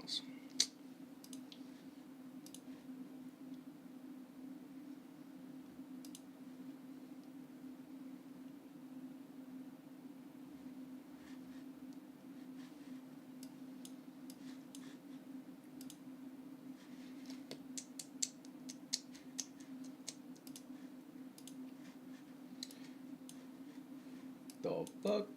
semifinals. The fuck?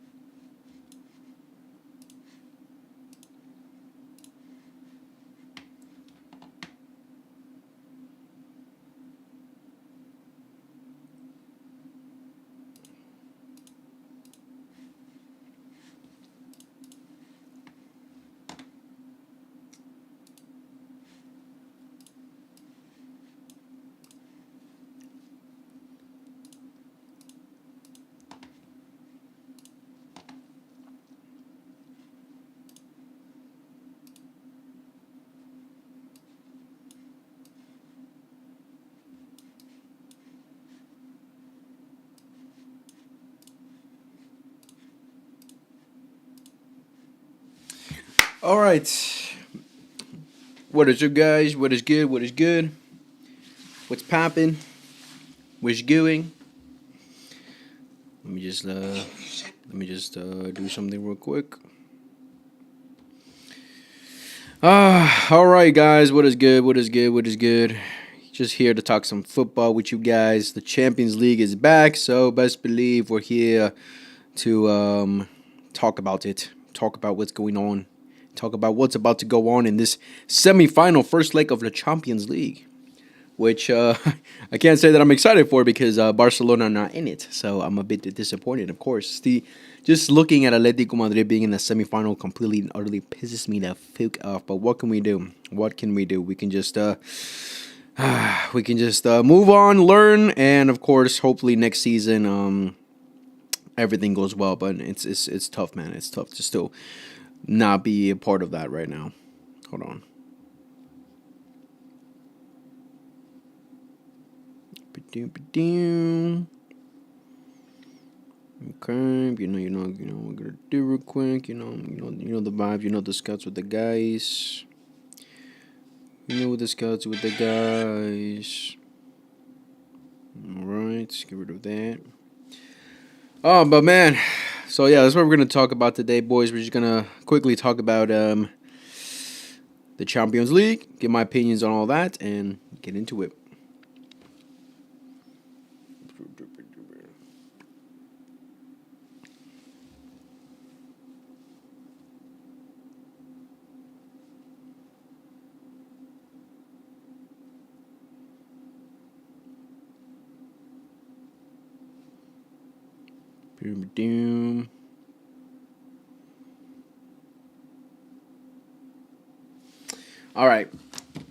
All right. What is up, guys? What is good? What is good? What's popping? What's going? Let me just do something real quick. All right, guys. What is good? What is good? What is good? Just here to talk some football with you guys. The Champions League is back, so best believe we're here to talk about it. Talk about what's going on. Talk about what's about to go on in this semi-final first leg of the Champions League, which I can't say that I'm excited for because Barcelona are not in it, so I'm a bit disappointed, of course. Just looking at Atletico Madrid being in the semi-final completely and utterly pisses me the fuck off, but what can we do? What can we do? We can just move on, learn, and of course, hopefully next season everything goes well, but it's tough, man. It's tough to still not be a part of that right now. Hold on. Okay, we're gonna do real quick. You know the vibe. You know the scouts with the guys. You know the scouts with the guys. All right, let's get rid of that. Oh, but man, so yeah, that's what we're gonna talk about today, boys. We're just gonna quickly talk about the Champions League, get my opinions on all that, and get into it. All right.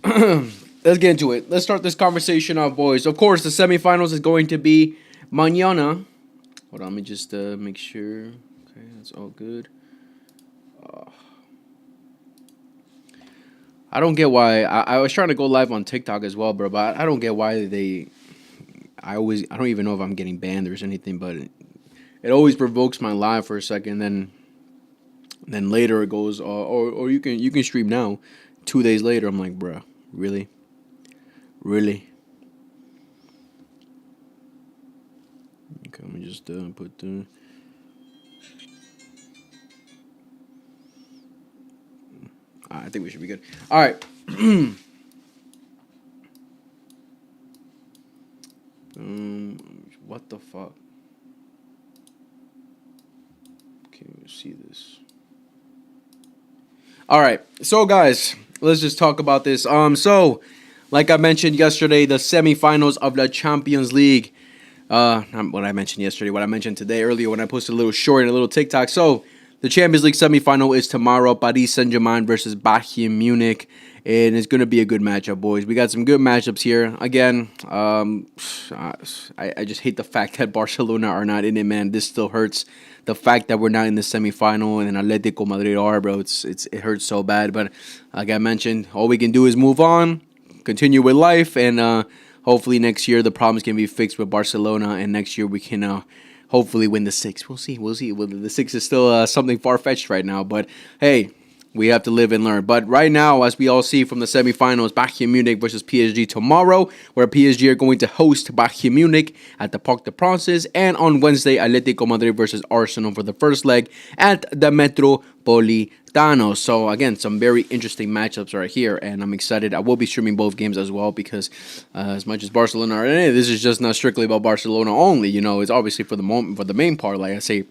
Let's get into it. Let's start this conversation off, boys. Of course, the semifinals is going to be mañana. Hold on, let me just make sure. Okay, that's all good. I don't get why. I was trying to go live on TikTok as well, bro, but I don't get why I don't even know if I'm getting banned or anything, but it always provokes my live for a second, then later it goes, or you can stream now. 2 days later, I'm like, bruh, really? Okay, let me just put the. I think we should be good. All right. What the fuck? Can you see this? All right. So, guys, let's just talk about this. So, like I mentioned yesterday, the semifinals of the Champions League. Not what I mentioned yesterday, what I mentioned today earlier when I posted a little short and a little TikTok. So, the Champions League semifinal is tomorrow. Paris Saint-Germain versus Bayern Munich. And it's going to be a good matchup, boys. We got some good matchups here. Again, I just hate the fact that Barcelona are not in it, man. This still hurts. The fact that we're not in the semifinal and Atletico Madrid are, bro, it hurts so bad. But like I mentioned, all we can do is move on, continue with life, and hopefully next year the problems can be fixed with Barcelona, and next year we can hopefully win the six. We'll see. The six is still something far-fetched right now. But, hey, We have to live and learn. But right now, as we all see from the semifinals, Bayern Munich versus PSG tomorrow, where PSG are going to host Bayern Munich at the Parc des Princes, and on Wednesday, Atletico Madrid versus Arsenal for the first leg at the Metropolitano. So again, some very interesting matchups right here, and I'm excited. I will be streaming both games as well because as much as Barcelona are in it, this is just not strictly about Barcelona only. You know, it's obviously for the moment, for the main part, like I say,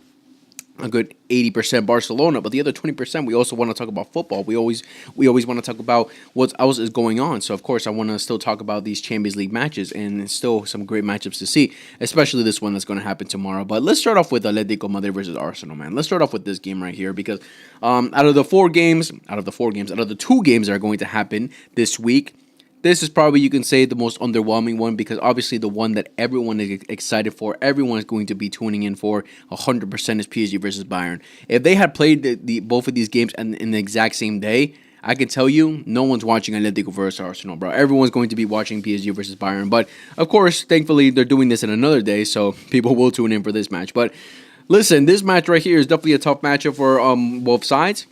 a good 80% Barcelona, but the other 20% we also want to talk about football. We always want to talk about what else is going on. So of course I want to still talk about these Champions League matches, and still some great matchups to see, especially this one that's going to happen tomorrow. But let's start off with Atletico Madrid versus Arsenal, man. Let's start off with this game right here because out of the two games that are going to happen this week, this is probably, you can say, the most underwhelming one, because obviously the one that everyone is excited for, everyone is going to be tuning in for 100% is PSG versus Bayern. If they had played both of these games in the exact same day, I can tell you, no one's watching Atletico versus Arsenal, bro. Everyone's going to be watching PSG versus Bayern. But, of course, thankfully, they're doing this in another day, so people will tune in for this match. But, listen, this match right here is definitely a tough matchup for both sides.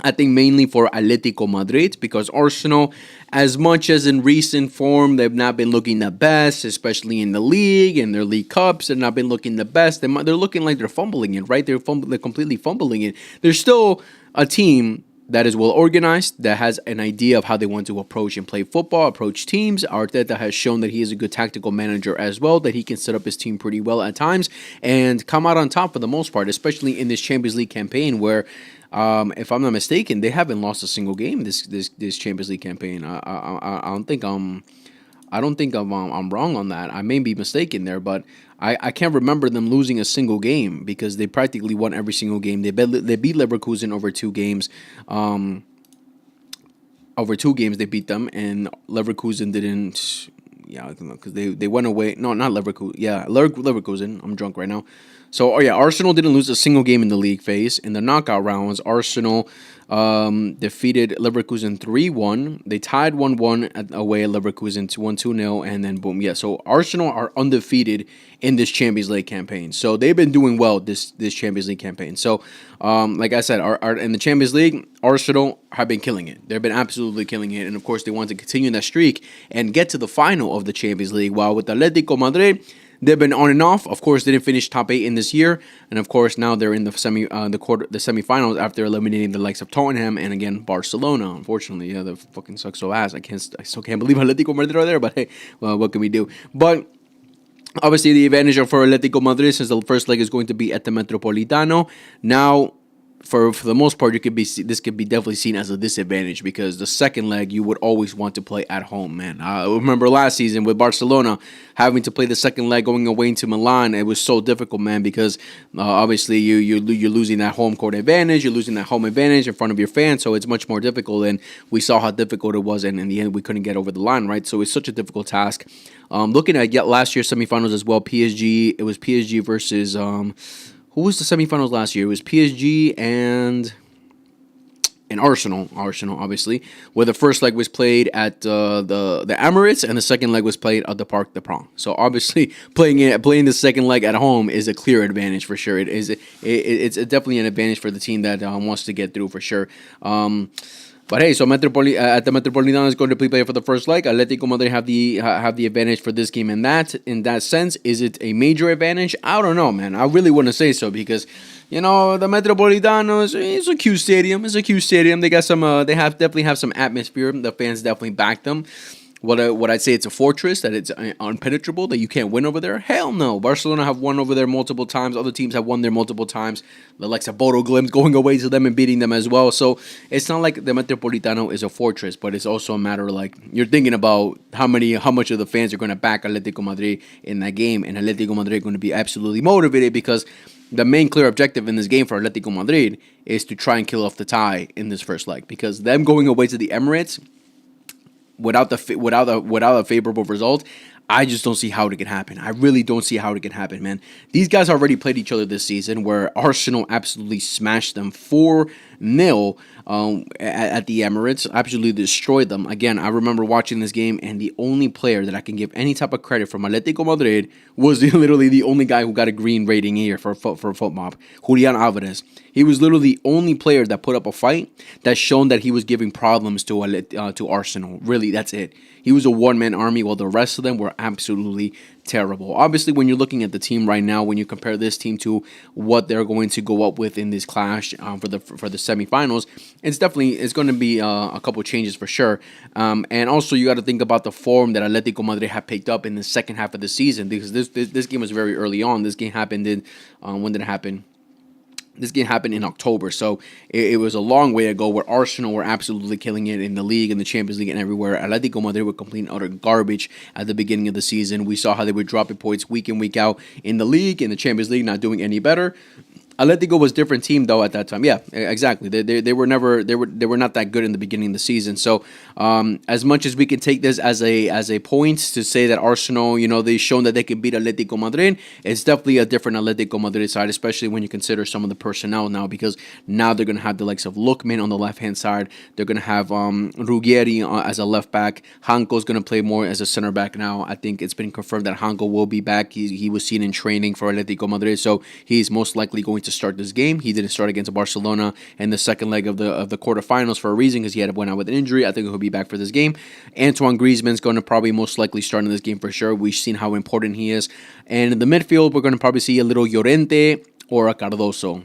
I think mainly for Atletico Madrid, because Arsenal, as much as in recent form, they've not been looking the best, especially in the league and their league cups. They've not been looking the best. They're looking like they're fumbling it, right? They're completely fumbling it. They're still a team that is well organized, that has an idea of how they want to approach and play football, approach teams. Arteta has shown that he is a good tactical manager as well, that he can set up his team pretty well at times and come out on top for the most part, especially in this Champions League campaign where, if I'm not mistaken, they haven't lost a single game this Champions League campaign. I don't think I'm wrong on that. I may be mistaken there, but I can't remember them losing a single game, because they practically won every single game. They beat Leverkusen over 2 games. Over 2 games they beat them, and Leverkusen didn't. Yeah, because they went away. No, not Leverkusen. Yeah, Leverkusen. I'm drunk right now. So, Arsenal didn't lose a single game in the league phase. In the knockout rounds, Arsenal defeated Leverkusen 3-1. They tied 1-1 away at Leverkusen, 2-0, and then boom. Yeah, so Arsenal are undefeated in this Champions League campaign. So they've been doing well this Champions League campaign. So, like I said, in the Champions League, Arsenal have been killing it. They've been absolutely killing it. And, of course, they want to continue that streak and get to the final of the Champions League. While with Atletico Madrid, they've been on and off. Of course, they didn't finish top 8 in this year, and of course now they're in the semifinals after eliminating the likes of Tottenham and again Barcelona. Unfortunately, yeah, they fucking suck so ass. I still can't believe Atletico Madrid are there, but hey, well, what can we do? But obviously, the advantage for Atletico Madrid, since the first leg is going to be at the Metropolitano. Now, for the most part, this could be definitely seen as a disadvantage, because the second leg you would always want to play at home, man. I remember last season with Barcelona having to play the second leg going away into Milan. It was so difficult, man, because obviously you're losing that home court advantage, you're losing that home advantage in front of your fans, so it's much more difficult. And we saw how difficult it was, and in the end we couldn't get over the line, right? So it's such a difficult task. Looking at last year's semifinals as well, it was PSG versus who was the semifinals last year? It was PSG and Arsenal. Arsenal, obviously, where the first leg was played at the Emirates and the second leg was played at the Parc des Princes. So obviously, playing the second leg at home is a clear advantage for sure. It's definitely an advantage for the team that wants to get through for sure. But hey, so at the Metropolitano is going to play for the first leg. Atletico Madrid have the advantage for this game in that sense. Is it a major advantage? I don't know, man. I really wouldn't say so, because the Metropolitano is a cute stadium. It's a cute stadium. They got some. They definitely have some atmosphere. The fans definitely back them. What I'd say, it's a fortress, that it's impenetrable, that you can't win over there? Hell no. Barcelona have won over there multiple times. Other teams have won there multiple times. The likes of Bodo Glimt going away to them and beating them as well. So it's not like the Metropolitano is a fortress, but it's also a matter like you're thinking about how much of the fans are going to back Atletico Madrid in that game, and Atletico Madrid are going to be absolutely motivated, because the main clear objective in this game for Atletico Madrid is to try and kill off the tie in this first leg, because them going away to the Emirates without a favorable result, I just don't see how it can happen. I really don't see how it can happen, man. These guys already played each other this season, where Arsenal absolutely smashed them 4-0. at the Emirates, absolutely destroyed them. Again, I remember watching this game, and the only player that I can give any type of credit from Atletico Madrid was literally the only guy who got a green rating here for foot mob, Julian Alvarez. He was literally the only player that put up a fight that's shown that he was giving problems to Arsenal. Really, that's it. He was a one-man army, while the rest of them were absolutely terrible. Obviously, when you're looking at the team right now, when you compare this team to what they're going to go up with in this clash for the semifinals, it's going to be a couple changes for sure. And also, you got to think about the form that Atletico Madrid have picked up in the second half of the season, because this game was very early on. This game happened in when did it happen? This game happened in October, so it was a long way ago where Arsenal were absolutely killing it in the league, in the Champions League, and everywhere. Atletico Madrid were complete and utter garbage at the beginning of the season. We saw how they were dropping points week in, week out in the league, in the Champions League, not doing any better. Atletico was a different team though at that time. Yeah, exactly. They were not that good in the beginning of the season. So as much as we can take this as a point to say that Arsenal, they've shown that they can beat Atletico Madrid, it's definitely a different Atletico Madrid side, especially when you consider some of the personnel now, because now they're gonna have the likes of Lookman on the left hand side. They're gonna have Ruggieri as a left back. Hanko's gonna play more as a center back now. I think it's been confirmed that Hanko will be back. He was seen in training for Atletico Madrid, so he's most likely going to start this game. He didn't start against Barcelona in the second leg of the quarterfinals for a reason, because he went out with an injury. I think he'll be back for this game. Antoine Griezmann's going to probably most likely start in this game for sure. We've seen how important he is. And in the midfield, we're going to probably see a little Llorente or a Cardoso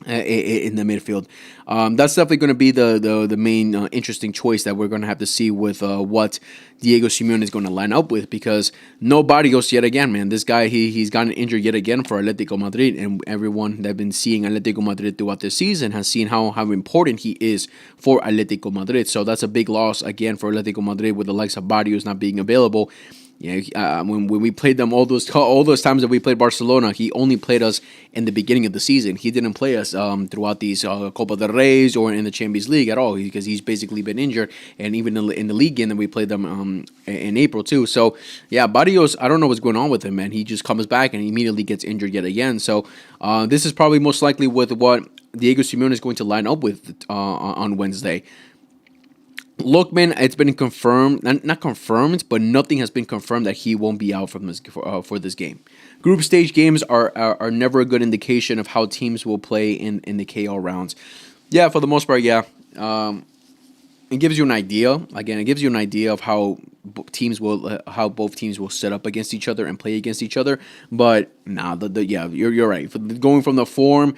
in the midfield. That's definitely going to be the main interesting choice that we're going to have to see with what Diego Simeone is going to line up with, because no Barrios yet again, man. This guy, he's gotten injured yet again for Atletico Madrid, and everyone that's been seeing Atletico Madrid throughout this season has seen how important he is for Atletico Madrid. So that's a big loss again for Atletico Madrid, with the likes of Barrios not being available. Yeah, when we played them all those times that we played Barcelona, he only played us in the beginning of the season. He didn't play us throughout these Copa del Reyes or in the Champions League at all, because he's basically been injured. And even in the league game that we played them in April too. So yeah, Barrios, I don't know what's going on with him, man. He just comes back and immediately gets injured yet again. So this is probably most likely with what Diego Simeone is going to line up with on Wednesday. Lookman, it's been confirmed, not confirmed, but nothing has been confirmed that he won't be out from this for this game. Group stage games are never a good indication of how teams will play in the KO rounds. Yeah, for the most part, yeah. It gives you an idea. Again, it gives you an idea of how both teams will set up against each other and play against each other. But nah, you're right. Going from the form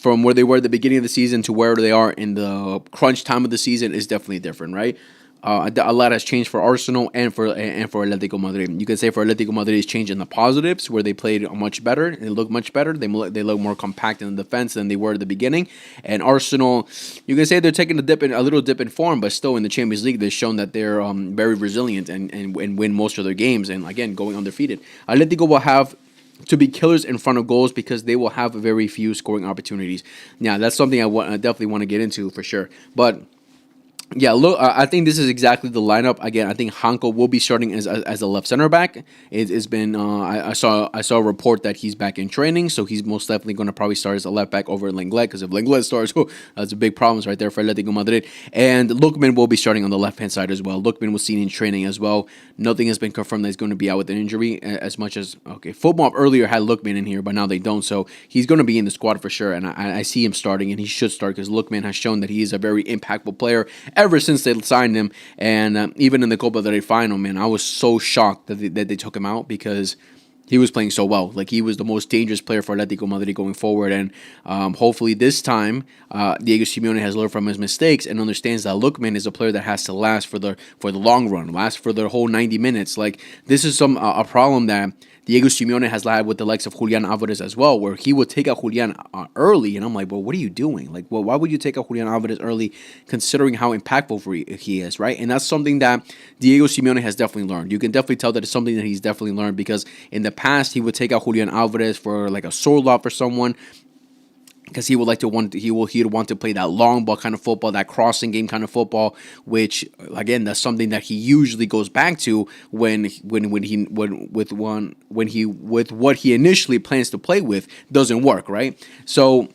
from where they were at the beginning of the season to where they are in the crunch time of the season is definitely different, right? A lot has changed for Arsenal and for Atletico Madrid. You can say for Atletico Madrid, it's changed in the positives, where they played much better. They look much better. They look more compact in the defense than they were at the beginning. And Arsenal, you can say they're taking a little dip in form, but still in the Champions League, they've shown that they're very resilient and win most of their games. And again, going undefeated. Atletico will have to be killers in front of goals, because they will have very few scoring opportunities. Now, that's something I definitely want to get into for sure. But yeah, look, I think this is exactly the lineup. Again, I think Hanko will be starting as a left center back. It's been I saw a report that he's back in training, so he's most definitely going to probably start as a left back over Lenglet, because if Lenglet starts, that's a big problem right there for Atletico Madrid. And Lookman will be starting on the left hand side as well. Lookman was seen in training as well. Nothing has been confirmed that he's going to be out with an injury. As much as Football earlier had Lookman in here, but now they don't. So he's going to be in the squad for sure, and I see him starting, and he should start, because Lookman has shown that he is a very impactful player ever since they signed him. And even in the Copa del Rey final, man, I was so shocked that they took him out, because he was playing so well. Like, he was the most dangerous player for Atletico Madrid going forward. And hopefully this time, Diego Simeone has learned from his mistakes and understands that Lookman is a player that has to last for the long run, last for the whole 90 minutes. Like, this is a problem that Diego Simeone has had with the likes of Julian Alvarez as well, where he would take out Julian early, and I'm like, well, what are you doing? Like, well, why would you take out Julian Alvarez early, considering how impactful he is, right? And that's something that Diego Simeone has definitely learned. You can definitely tell that it's something that he's definitely learned, because in the past, he would take out Julian Alvarez for like a Sorloth or someone, because he'd want to play that long ball kind of football, that crossing game kind of football, which again, that's something that he usually goes back to with what he initially plans to play with doesn't work, right? So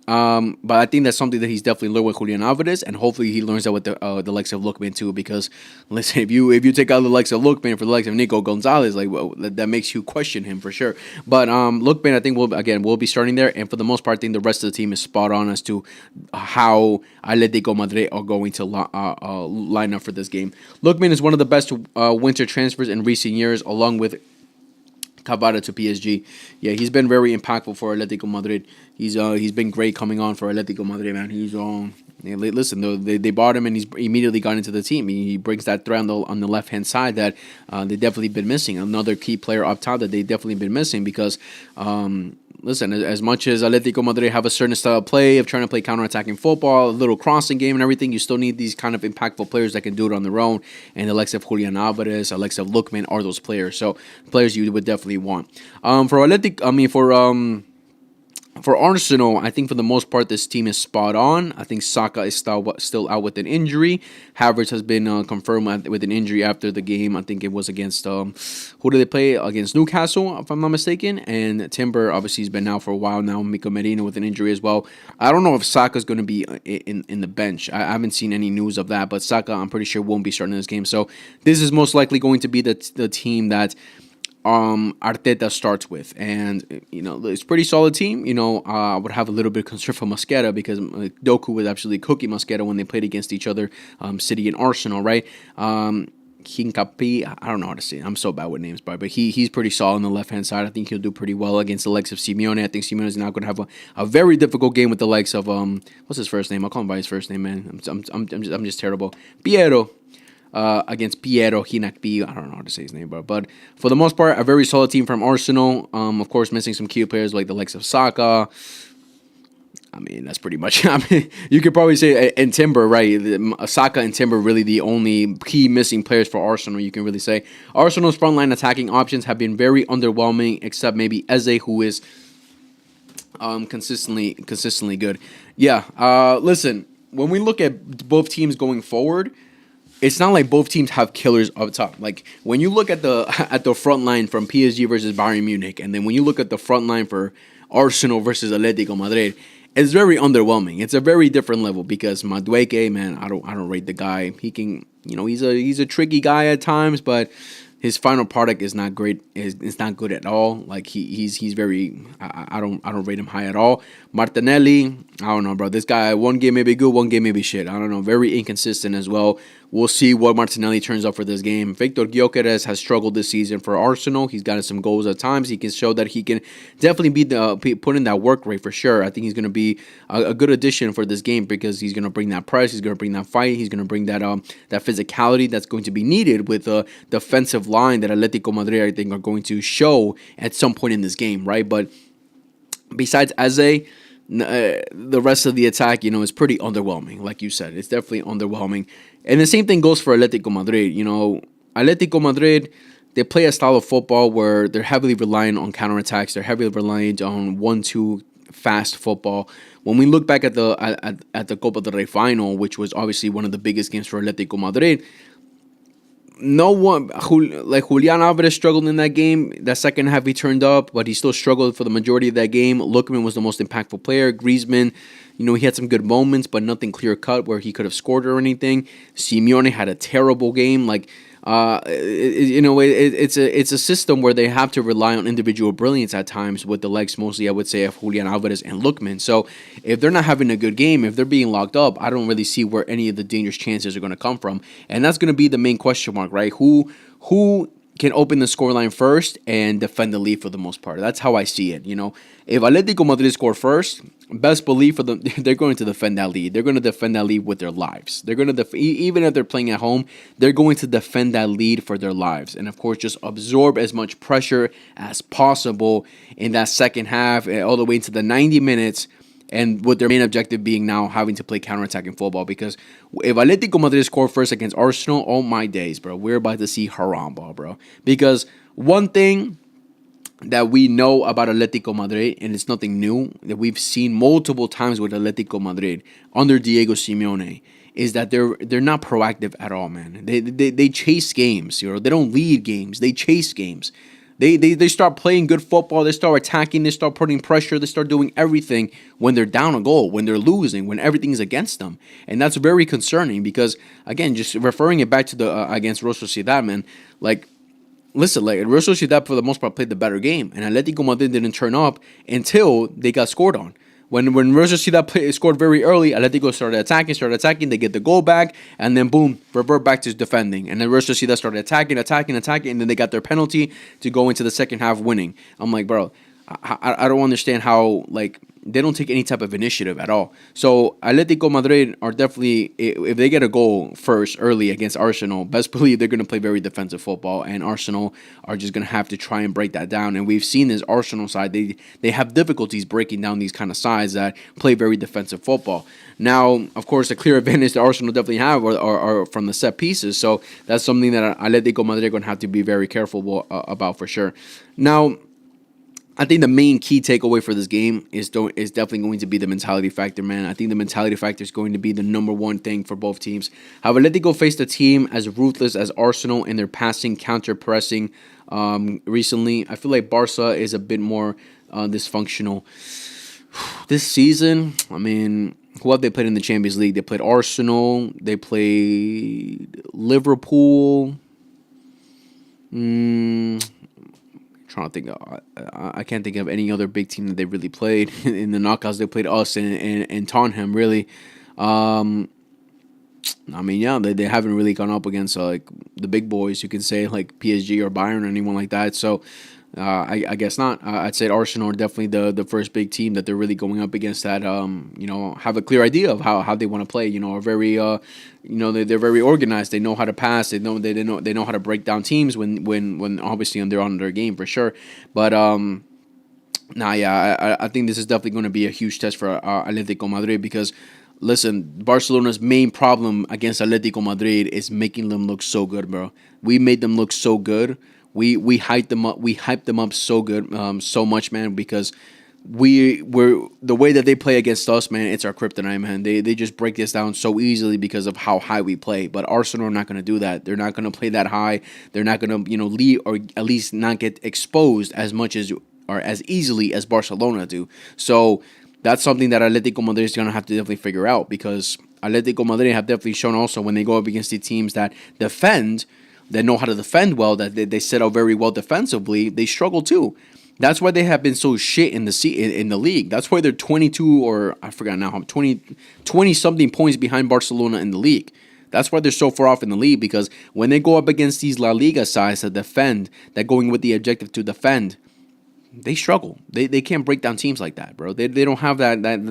But I think that's something that he's definitely learned with Julian Alvarez, and hopefully he learns that with the likes of Lookman too. Because listen, if you take out the likes of Lookman for the likes of Nico Gonzalez, like well, that makes you question him for sure. But Lookman, I think will be starting there, and for the most part, I think the rest of the team is spot on as to how Atletico Madrid are going to line up for this game. Lookman is one of the best winter transfers in recent years, along with Cavada to PSG. Yeah, he's been very impactful for Atletico Madrid. He's been great coming on for Atletico Madrid, man. Listen, they bought him and he's immediately got into the team. He brings that threat on the left hand side that they definitely been missing. Another key player up top that they definitely been missing because. Listen, as much as Atletico Madrid have a certain style of play of trying to play counter-attacking football, a little crossing game and everything, you still need these kind of impactful players that can do it on their own. And the likes of Julian Alvarez, the likes of Lookman are those players. So players you would definitely want. For Arsenal, I think for the most part, this team is spot on. I think Saka is still out with an injury. Havertz has been confirmed with an injury after the game. I think it was against, who did they play? Against Newcastle, if I'm not mistaken. And Timber, obviously, has been out for a while now. Miko Merino with an injury as well. I don't know if Saka's going to be in the bench. I haven't seen any news of that. But Saka, I'm pretty sure, won't be starting this game. So this is most likely going to be the team that Arteta starts with, and it's a pretty solid team. I would have a little bit of concern for Mosquera because Doku was absolutely cooking Mosquera when they played against each other, City and Arsenal, right? Hincapi, I don't know how to say it. I'm so bad with names, but he's pretty solid on the left hand side. I think he'll do pretty well against the likes of Simeone. I think Simeone is now going to have a very difficult game with the likes of what's his first name? I'll call him by his first name, man. I'm just terrible. Piero. Against Piero Hinakpi. I don't know how to say his name, but for the most part, a very solid team from Arsenal. Of course, missing some key players like the likes of Saka. I mean, that's pretty much. I mean, you could probably say and Timber, right? Saka and Timber really the only key missing players for Arsenal. You can really say Arsenal's frontline attacking options have been very underwhelming, except maybe Eze, who is consistently good. Yeah. Listen, when we look at both teams going forward, it's not like both teams have killers up top. Like when you look at the front line from PSG versus Bayern Munich, and then when you look at the front line for Arsenal versus Atletico Madrid, it's very underwhelming. It's a very different level because Madueke, man, I don't rate the guy. He can, he's a tricky guy at times, but his final product is not great. It's not good at all. Like he's very. I don't rate him high at all. Martinelli, I don't know, bro. This guy, one game may be good, one game may be shit. I don't know. Very inconsistent as well. We'll see what Martinelli turns up for this game. Victor Gyökeres has struggled this season for Arsenal. He's gotten some goals at times. He can show that he can definitely put in that work rate for sure. I think he's going to be a good addition for this game because he's going to bring that press. He's going to bring that fight. He's going to bring that physicality that's going to be needed with the defensive line that Atletico Madrid, I think, are going to show at some point in this game, right? But besides Eze, the rest of the attack, is pretty underwhelming. Like you said, it's definitely underwhelming. And the same thing goes for Atletico Madrid. Atletico Madrid, they play a style of football where they're heavily reliant on counterattacks. They're heavily reliant on 1-2 fast football. When we look back at the Copa del Rey final, which was obviously one of the biggest games for Atletico Madrid, no one, like Julian Alvarez struggled in that game. That second half he turned up, but he still struggled for the majority of that game. Lookman was the most impactful player. Griezmann, he had some good moments, but nothing clear cut where he could have scored or anything. Simeone had a terrible game. Like, it's a system where they have to rely on individual brilliance at times with the legs mostly, I would say, of Julian Alvarez and Lookman. So if they're not having a good game, if they're being locked up, I don't really see where any of the dangerous chances are going to come from. And that's going to be the main question mark, right? Who can open the scoreline first and defend the lead for the most part. That's how I see it. If Atletico Madrid score first, best believe for them, they're going to defend that lead. They're going to defend that lead with their lives. They're going to even if they're playing at home, they're going to defend that lead for their lives. And of course, just absorb as much pressure as possible in that second half, all the way into the 90 minutes. And with their main objective being now having to play counterattacking football. Because if Atletico Madrid score first against Arsenal, oh my days, bro. We're about to see haram ball, bro. Because one thing that we know about Atletico Madrid, and it's nothing new, that we've seen multiple times with Atletico Madrid under Diego Simeone, is that they're not proactive at all, man. They chase games, they don't lead games. They chase games. They start playing good football. They start attacking. They start putting pressure. They start doing everything when they're down a goal, when they're losing, when everything's against them, and that's very concerning. Because again, just referring it back to the against Real Sociedad, man, like. Listen, like Real Sociedad for the most part played the better game, and Atletico Madrid didn't turn up until they got scored on. When Real Sociedad scored very early, Atletico started attacking. They get the goal back, and then boom, revert back to defending. And then Real Sociedad started attacking, and then they got their penalty to go into the second half winning. I'm like, bro, I don't understand how like they don't take any type of initiative at all. So Atletico Madrid are definitely, if they get a goal first early against Arsenal, best believe they're going to play very defensive football, and Arsenal are just going to have to try and break that down. And we've seen this Arsenal side, they have difficulties breaking down these kind of sides that play very defensive football. Now, of course, a clear advantage that Arsenal definitely have are from the set pieces. So that's something that Atletico Madrid are going to have to be very careful about for sure. Now, I think the main key takeaway for this game is definitely going to be the mentality factor, man. I think the mentality factor is going to be the number one thing for both teams. How Atletico faced a team as ruthless as Arsenal in their passing, counter-pressing recently. I feel like Barca is a bit more dysfunctional. This season, I mean, who have they played in the Champions League? They played Arsenal. They played Liverpool. Trying to think, I can't think of any other big team that they really played in the knockouts. They played us and Tottenham, really. I mean, yeah, they haven't really gone up against like the big boys, you can say, like PSG or Bayern or anyone like that. So I guess not. I'd say Arsenal are definitely the first big team that they're really going up against that, have a clear idea of how they want to play. Are very, they're very organized. They know how to pass. They know how to break down teams when obviously they're on their game for sure. But I think this is definitely going to be a huge test for Atletico Madrid because. Listen, Barcelona's main problem against Atletico Madrid is making them look so good, bro. We made them look so good. We hyped them up. We hyped them up so good, so much, man. Because we're the way that they play against us, man. It's our kryptonite, man. They just break this down so easily because of how high we play. But Arsenal are not going to do that. They're not going to play that high. They're not going to lead or at least not get exposed as much as or as easily as Barcelona do. So. That's something that Atletico Madrid is going to have to definitely figure out because Atletico Madrid have definitely shown also when they go up against the teams that defend, that know how to defend well, that they set out very well defensively, they struggle too. That's why they have been so shit in the league. That's why they're 22 or I forgot now, 20 something points behind Barcelona in the league. That's why they're so far off in the league because when they go up against these La Liga sides that defend, that going with the objective to defend, they struggle. They can't break down teams like that, bro. They don't have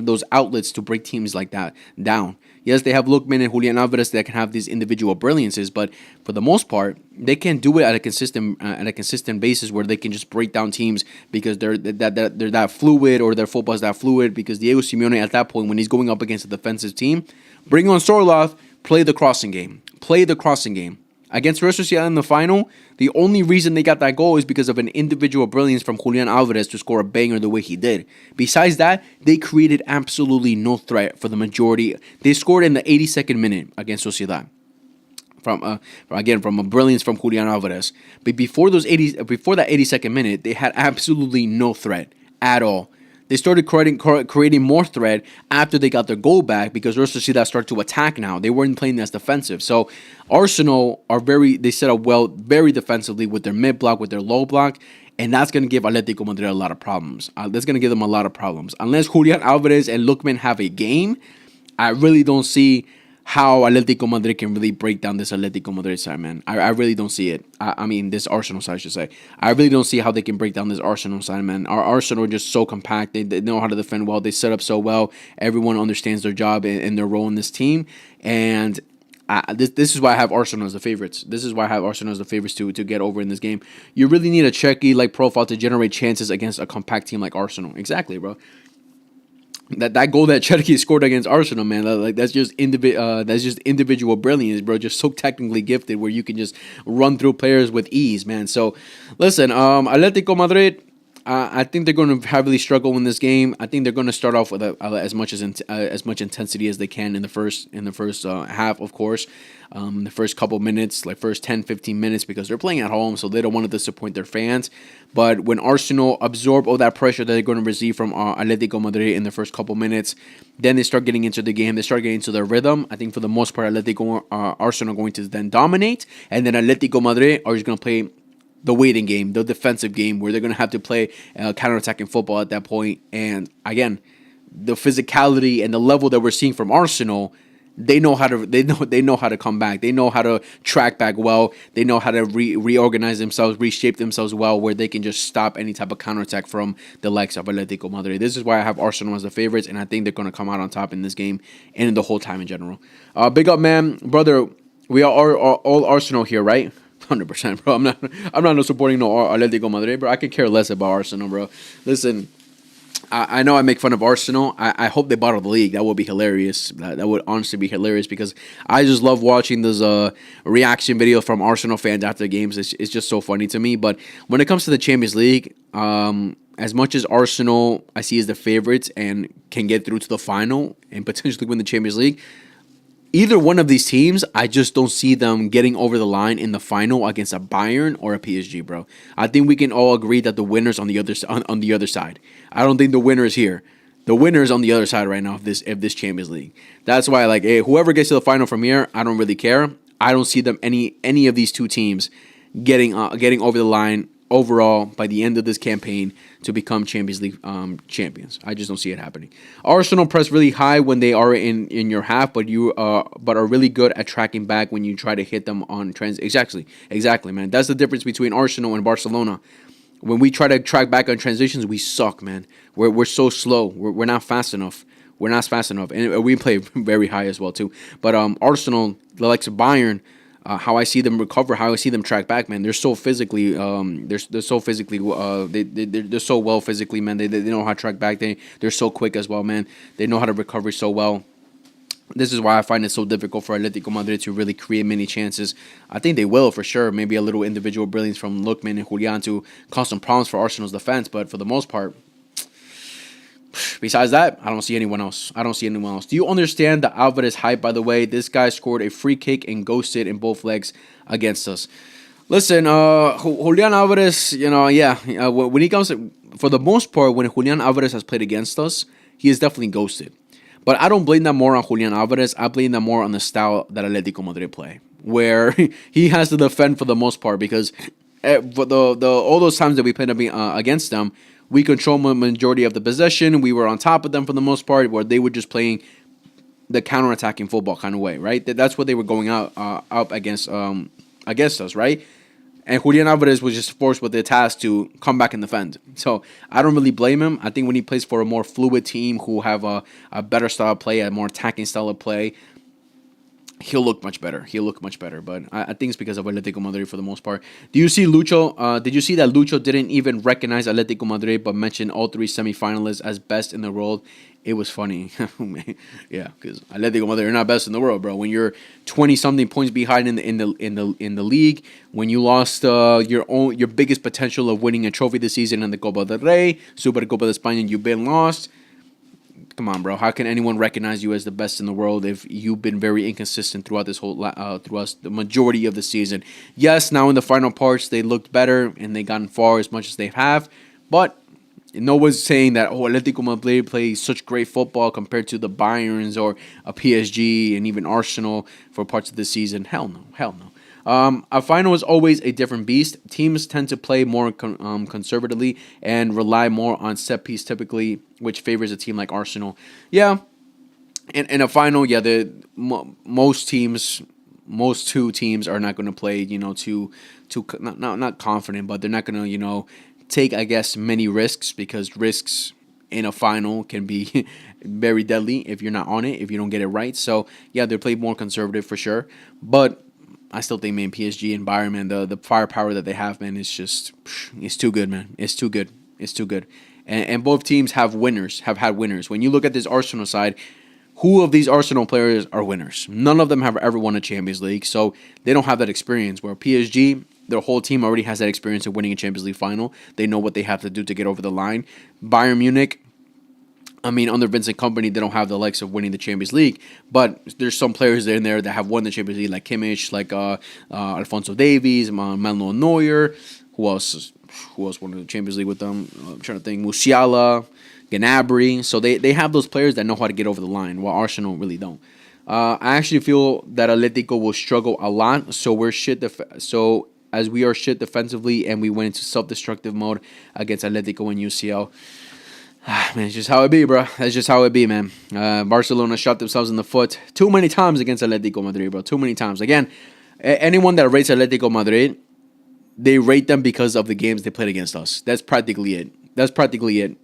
those outlets to break teams like that down. Yes, they have Lookman and Julian Alvarez that can have these individual brilliances, but for the most part, they can't do it at a consistent basis where they can just break down teams because they're that fluid or their football is that fluid. Because Diego Simeone at that point, when he's going up against a defensive team, bring on Sorloth, play the crossing game. Against Real Sociedad in the final, the only reason they got that goal is because of an individual brilliance from Julian Alvarez to score a banger the way he did. Besides that, they created absolutely no threat for the majority. They scored in the 82nd minute against Sociedad. From a brilliance from Julian Alvarez. But before that 82nd minute, they had absolutely no threat at all. They started creating more threat after they got their goal back because Real Sociedad started to attack now. They weren't playing as defensive. So Arsenal they set up well very defensively with their mid block, with their low block, and that's going to give Atletico Madrid a lot of problems. That's going to give them a lot of problems. Unless Julian Alvarez and Lookman have a game, I really don't see how Atletico Madrid can really break down this Atletico Madrid side, man. I really don't see it. I mean, this Arsenal side, I should say. I really don't see how they can break down this Arsenal side, man. Our Arsenal are just so compact. They know how to defend well. They set up so well. Everyone understands their job and their role in this team. And this is why I have Arsenal as the favorites. To get over in this game. You really need a Czech-like profile to generate chances against a compact team like Arsenal. Exactly, bro. That goal that Cherki scored against Arsenal, man, that's just individual brilliance, bro. Just so technically gifted, where you can just run through players with ease, man. So, listen, Atletico Madrid, I think they're going to heavily struggle in this game. I think they're going to start off with as much intensity as they can in the first half, of course. The first couple minutes, like first 10, 15 minutes, because they're playing at home, so they don't want to disappoint their fans. But when Arsenal absorb all that pressure that they're going to receive from Atletico Madrid in the first couple minutes, then they start getting into the game. They start getting into their rhythm. I think for the most part, Arsenal are going to then dominate, and then Atletico Madrid are just going to play the waiting game, the defensive game, where they're going to have to play counterattacking football at that point. And again, the physicality and the level that we're seeing from Arsenal, they know how to come back. They know how to track back well. They know how to reorganize themselves, reshape themselves well, where they can just stop any type of counterattack from the likes of Atletico Madrid. This is why I have Arsenal as the favorites, and I think they're going to come out on top in this game and in the whole time in general. Big up, man, brother. We are all Arsenal here, right? 100%, bro. I'm not supporting no Atletico Madrid, bro. I could care less about Arsenal, bro. Listen, I know I make fun of Arsenal. I hope they bottle the league. That would be hilarious. That would honestly be hilarious, because I just love watching those reaction videos from Arsenal fans after games. It's just so funny to me. But when it comes to the Champions League, as much as Arsenal I see as the favorites and can get through to the final and potentially win the Champions League, either one of these teams, I just don't see them getting over the line in the final against a Bayern or a PSG, bro. I think we can all agree that the winner's on the other side. I don't think the winner is here. The winner's on the other side right now of this Champions League. That's why, like, hey, whoever gets to the final from here, I don't really care. I don't see them any of these two teams getting over the line overall by the end of this campaign to become Champions League champions. I just don't see it happening. Arsenal press really high when they are in your half, but are really good at tracking back when you try to hit them on trends. Exactly, man. That's the difference between Arsenal and Barcelona. When we try to track back on transitions, we suck, man. We're so slow. We're not fast enough. And we play very high as well too. But Arsenal, the likes of Bayern, how I see them recover, how I see them track back, man. They're so physically, they're so well physically, man. They know how to track back. They're so quick as well, man. They know how to recover so well. This is why I find it so difficult for Atletico Madrid to really create many chances. I think they will for sure. Maybe a little individual brilliance from Lookman and Julian to cause some problems for Arsenal's defense, but for the most part, besides that, I don't see anyone else. Do you understand the Alvarez hype, by the way? This guy scored a free kick and ghosted in both legs against us. Listen, Julian Alvarez, when he comes for the most part, when Julian Alvarez has played against us, he is definitely ghosted. But I don't blame that more on Julian Alvarez. I blame that more on the style that Atletico Madrid play, where he has to defend for the most part, because for all those times that we played against them, we control the majority of the possession. We were on top of them for the most part, where they were just playing the counter-attacking football kind of way, right? That's what they were going up against us, right? And Julian Alvarez was just forced with the task to come back and defend. So I don't really blame him. I think when he plays for a more fluid team who have a better style of play, a more attacking style of play, he'll look much better. But I think it's because of Atletico Madrid for the most part. Do you see Lucho? Did you see that Lucho didn't even recognize Atletico Madrid but mentioned all three semifinalists as best in the world? It was funny. Yeah, because Atletico Madrid are not best in the world, bro. When you're 20-something points behind in the league, when you lost your biggest potential of winning a trophy this season in the Copa del Rey, Supercopa de España, you've been lost. Come on, bro. How can anyone recognize you as the best in the world if you've been very inconsistent throughout the majority of the season? Yes, now in the final parts they looked better and they gotten far as much as they have, but no one's saying that Atletico Madrid plays such great football compared to the Bayerns or a PSG and even Arsenal for parts of the season. Hell no. A final is always a different beast. Teams tend to play more conservatively and rely more on set piece typically, which favors a team like Arsenal. Yeah, in a final, yeah, most two teams are not going to play, not confident, but they're not going to, take, I guess, many risks, because risks in a final can be very deadly if you're not on it, if you don't get it right. So yeah, they play more conservative for sure, but I still think, man, PSG and Bayern, man, the firepower that they have, man, it's too good, man. It's too good. And both teams have had winners. When you look at this Arsenal side, who of these Arsenal players are winners? None of them have ever won a Champions League, so they don't have that experience. Where PSG, their whole team already has that experience of winning a Champions League final. They know what they have to do to get over the line. Bayern Munich, I mean, under Vincent Kompany, they don't have the likes of winning the Champions League, but there's some players in there that have won the Champions League, like Kimmich, like Alfonso Davies, Manuel Neuer. Who else? Who else won the Champions League with them? I'm trying to think. Musiala, Gnabry. So they have those players that know how to get over the line, while Arsenal really don't. I actually feel that Atletico will struggle a lot. So we're shit. So as we are shit defensively, and we went into self-destructive mode against Atletico and UCL. Man, it's just how it be, bro. That's just how it be, man. Barcelona shot themselves in the foot too many times against Atletico Madrid, bro. Too many times. Again, anyone that rates Atletico Madrid, they rate them because of the games they played against us. That's practically it. That's practically it.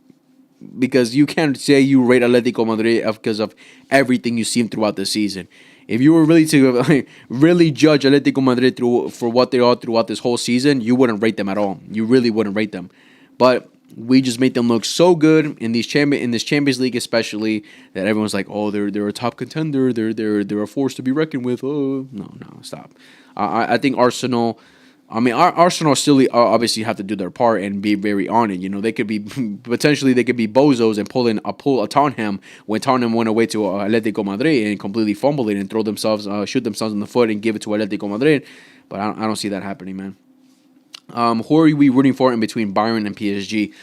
Because you can't say you rate Atletico Madrid because of everything you've seen throughout the season. If you were really to really judge Atletico Madrid for what they are throughout this whole season, you wouldn't rate them at all. You really wouldn't rate them. But we just made them look so good in this Champions League, especially, that everyone's like, oh, they're a top contender. They're a force to be reckoned with. Oh, no, stop. I think Arsenal. I mean, Arsenal still obviously have to do their part and be very on it. You know, they could be potentially bozos and pull a Tottenham when Tottenham went away to Atletico Madrid and completely fumble it and shoot themselves in the foot and give it to Atletico Madrid. But I don't see that happening, man. Who are we rooting for in between Bayern and PSG?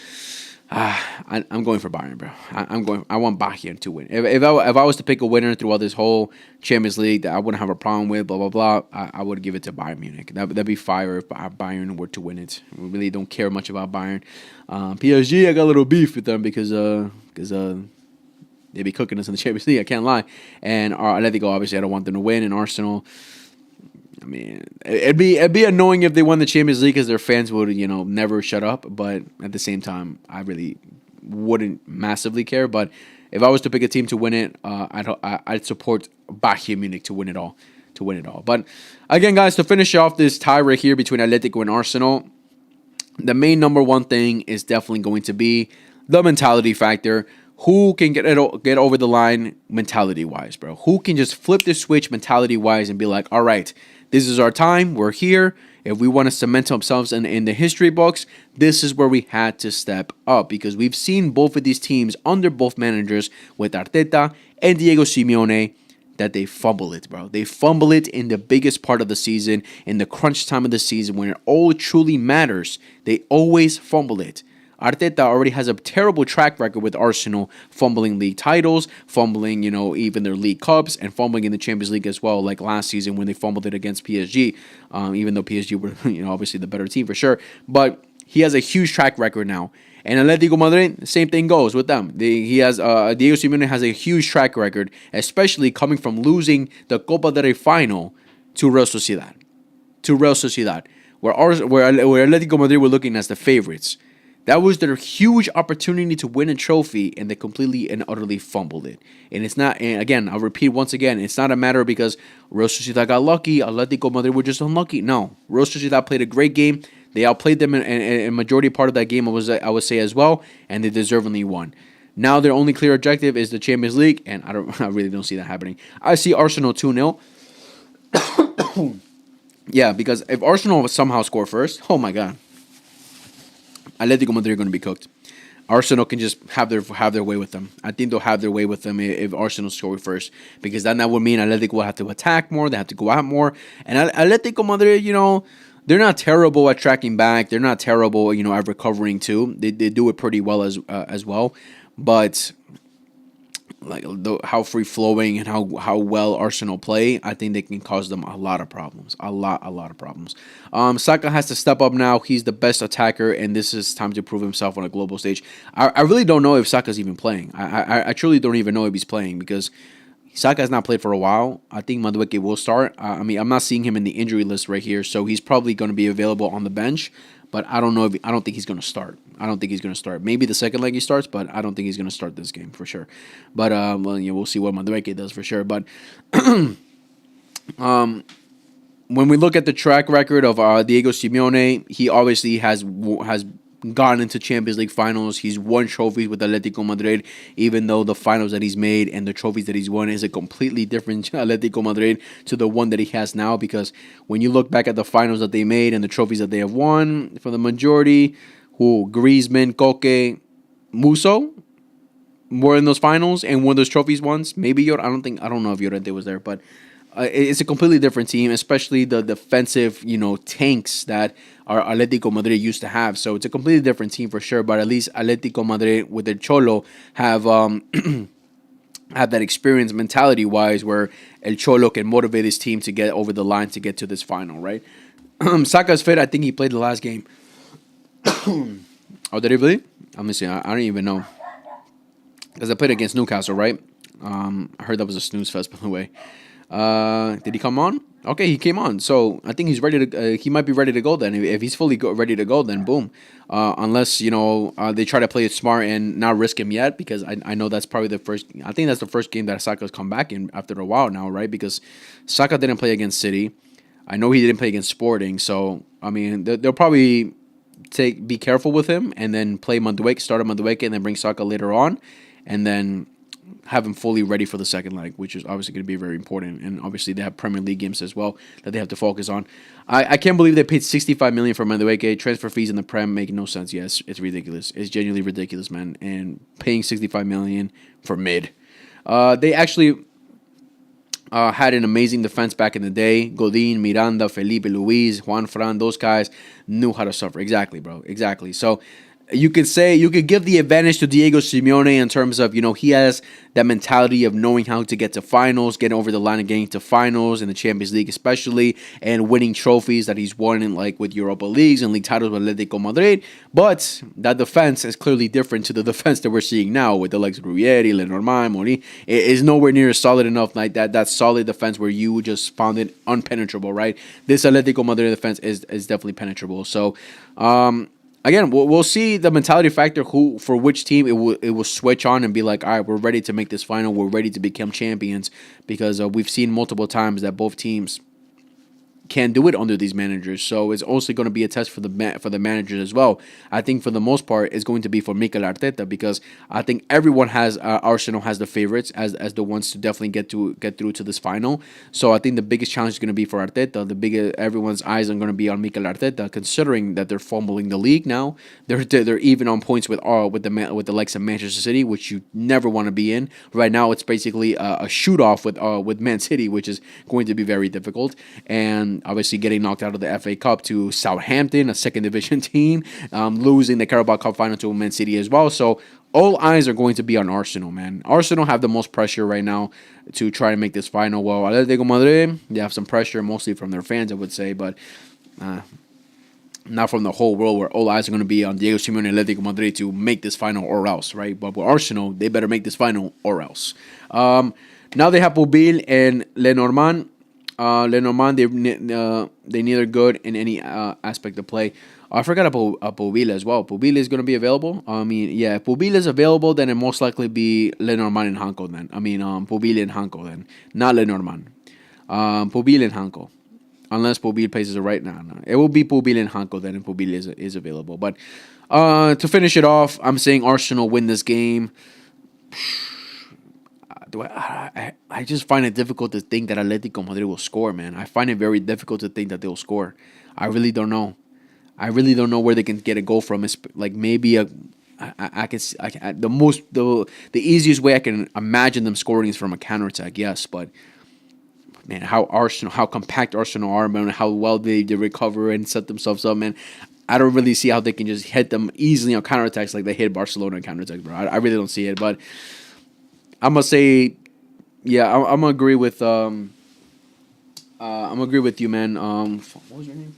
I'm going for Bayern, bro. I want Bayern to win. If I was to pick a winner throughout this whole Champions League that I wouldn't have a problem with, blah blah blah, I would give it to Bayern Munich. That'd be fire if Bayern were to win it. We really don't care much about Bayern. PSG, I got a little beef with them because they be cooking us in the Champions League. I can't lie. And Atletico, obviously, I don't want them to win. And Arsenal, I mean, it'd be annoying if they won the Champions League because their fans would, never shut up. But at the same time, I really wouldn't massively care. But if I was to pick a team to win it, I'd support Bayern Munich to win it all. But again, guys, to finish off this tie right here between Atletico and Arsenal, the main number one thing is definitely going to be the mentality factor. Who can get over the line mentality-wise, bro? Who can just flip the switch mentality-wise and be like, all right, this is our time. We're here. If we want to cement ourselves in the history books, this is where we had to step up, because we've seen both of these teams under both managers with Arteta and Diego Simeone that they fumble it, bro. They fumble it in the biggest part of the season, in the crunch time of the season when it all truly matters. They always fumble it. Arteta already has a terrible track record with Arsenal, fumbling league titles, fumbling, even their league cups, and fumbling in the Champions League as well, like last season when they fumbled it against PSG, even though PSG were, obviously the better team for sure. But he has a huge track record now. And Atletico Madrid, same thing goes with them. Diego Simeone has a huge track record, especially coming from losing the Copa del Rey final to Real Sociedad. Where Atletico Madrid were looking as the favorites. That was their huge opportunity to win a trophy, and they completely and utterly fumbled it. And it's not, and again, I'll repeat once again, it's not a matter because Real Sociedad got lucky, Atletico Madrid were just unlucky. No, Real Sociedad played a great game. They outplayed them in a majority part of that game, I would say as well, and they deservingly won. Now their only clear objective is the Champions League, and I really don't see that happening. I see Arsenal 2-0. Yeah, because if Arsenal somehow score first, oh my God. Atletico Madrid are going to be cooked. Arsenal can just have their way with them. I think they'll have their way with them if Arsenal score first, because then that would mean Atletico will have to attack more. They have to go out more. And Atletico Madrid, they're not terrible at tracking back. They're not terrible, at recovering too. They do it pretty well as well. But like how free flowing and how well Arsenal play, I think they can cause them a lot of problems. A lot of problems. Saka has to step up now. He's the best attacker, and this is time to prove himself on a global stage. I really don't know if Saka's even playing. I truly don't even know if he's playing, because Saka has not played for a while. I think Madueke will start. I'm not seeing him in the injury list right here, so he's probably going to be available on the bench. But I don't know I don't think he's going to start. Maybe the second leg he starts, but I don't think he's going to start this game for sure. But we'll see what Madueke does for sure. But when we look at the track record of Diego Simeone, he obviously has gone into Champions League finals. He's won trophies with Atletico Madrid, even though the finals that he's made and the trophies that he's won is a completely different Atletico Madrid to the one that he has now. Because when you look back at the finals that they made and the trophies that they have won, for the majority, Griezmann, Koke, Muso were in those finals and won those trophies once. Maybe I don't know if Llorente was there, but it's a completely different team, especially the defensive, tanks that our Atletico Madrid used to have. So it's a completely different team for sure. But at least Atletico Madrid with their Cholo have have that experience mentality wise, where El Cholo can motivate his team to get over the line to get to this final, right? Saka's fit. I think he played the last game. Oh, did he really? Let me see. I don't even know. Because I played against Newcastle, right? I heard that was a snooze fest, by the way. Did he come on? Okay, he came on. So I think he's ready to. He might be ready to go then. If he's fully ready to go, then boom. Unless they try to play it smart and not risk him yet, because I know that's probably the first. I think that's the first game that Saka's come back in after a while now, right? Because Saka didn't play against City. I know he didn't play against Sporting. So I mean, they'll probably be careful with him and then play Madueke, start him Madueke, and then bring Saka later on, and then have him fully ready for the second leg, which is obviously going to be very important. And obviously they have Premier League games as well that they have to focus on. I can't believe they paid $65 million for Madueke. Transfer fees in the Prem make no sense. Yes, it's ridiculous. It's genuinely ridiculous, man. And paying $65 million for mid. They actually had an amazing defense back in the day. Godin, Miranda, Felipe Luis, Juan Fran, those guys knew how to suffer. Exactly, bro. Exactly. So you could give the advantage to Diego Simeone in terms of, he has that mentality of knowing how to get to finals, getting over the line and getting to finals in the Champions League especially, and winning trophies that he's won in with Europa Leagues and league titles with Atletico Madrid. But that defense is clearly different to the defense that we're seeing now with the likes of Ruggeri, Lenormand, Mori. It is nowhere near solid enough like that solid defense where you just found it unpenetrable, right? This Atletico Madrid defense is definitely penetrable. So, again, we'll see the mentality factor for which team it will switch on and be like, all right, we're ready to make this final. We're ready to become champions, because we've seen multiple times that both teams can do it under these managers. So it's also going to be a test for the managers as well. I think for the most part, it's going to be for Mikel Arteta, because I think everyone has Arsenal has the favorites as the ones to definitely get through to this final. So I think the biggest challenge is going to be for Arteta. Everyone's eyes are going to be on Mikel Arteta, considering that they're fumbling the league now. They're even on points with the likes of Manchester City, which you never want to be in. Right now, it's basically a shoot off with Man City, which is going to be very difficult. And obviously getting knocked out of the FA Cup to Southampton, a second division team, losing the Carabao Cup final to Man City as well. So all eyes are going to be on Arsenal, man. Arsenal have the most pressure right now to try to make this final. Well, Atletico Madrid, they have some pressure, mostly from their fans, I would say, but not from the whole world, where all eyes are going to be on Diego Simeone and Atletico Madrid to make this final or else, right? But with Arsenal, they better make this final or else. Now they have Pobil and Lenormand. Lenormand, they neither good in any aspect of play. I forgot about Pobil as well. Pobil is going to be available. I mean, yeah, if Pobil is available, then it most likely be Lenormand and Hanko then. I mean, Pobil and Hanko then, not Lenormand. Pobil and Hanko. Unless Pobil plays it right now. No. It will be Pobil and Hanko then, if Pobil is available. But to finish it off, I'm saying Arsenal win this game. I just find it difficult to think that Atletico Madrid will score, man. I find it very difficult to think that they'll score. I really don't know. I really don't know where they can get a goal from. It's like maybe the easiest way I can imagine them scoring is from a counterattack. Yes, but man, how compact Arsenal are, man, how well they recover and set themselves up, man. I don't really see how they can just hit them easily on counterattacks like they hit Barcelona on counterattacks, bro. I really don't see it, but I'm gonna say, yeah, I'm gonna agree with I'm gonna agree with you, man. What was your name?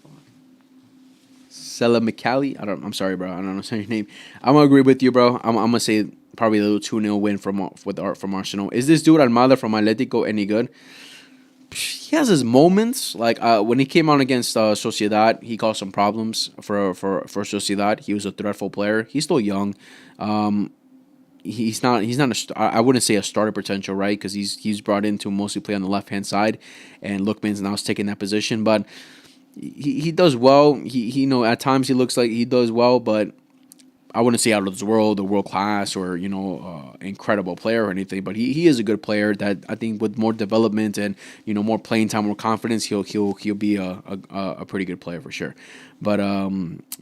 Sela McCallie. I'm sorry, bro. I don't know your name. I'm gonna agree with you, bro. I'm gonna say probably a little 2-0 win from Arsenal. Is this dude Almada from Atletico any good? He has his moments. Like when he came on against Sociedad, he caused some problems for Sociedad. He was a dreadful player. He's still young. He's not I wouldn't say a starter potential, right? Because he's brought in to mostly play on the left hand side, and Lookman's now taking that position. But he does well. He at times he looks like he does well, but I wouldn't say out of this world or world class or incredible player or anything, but he is a good player that I think with more development and more playing time, more confidence, he'll be a pretty good player for sure. But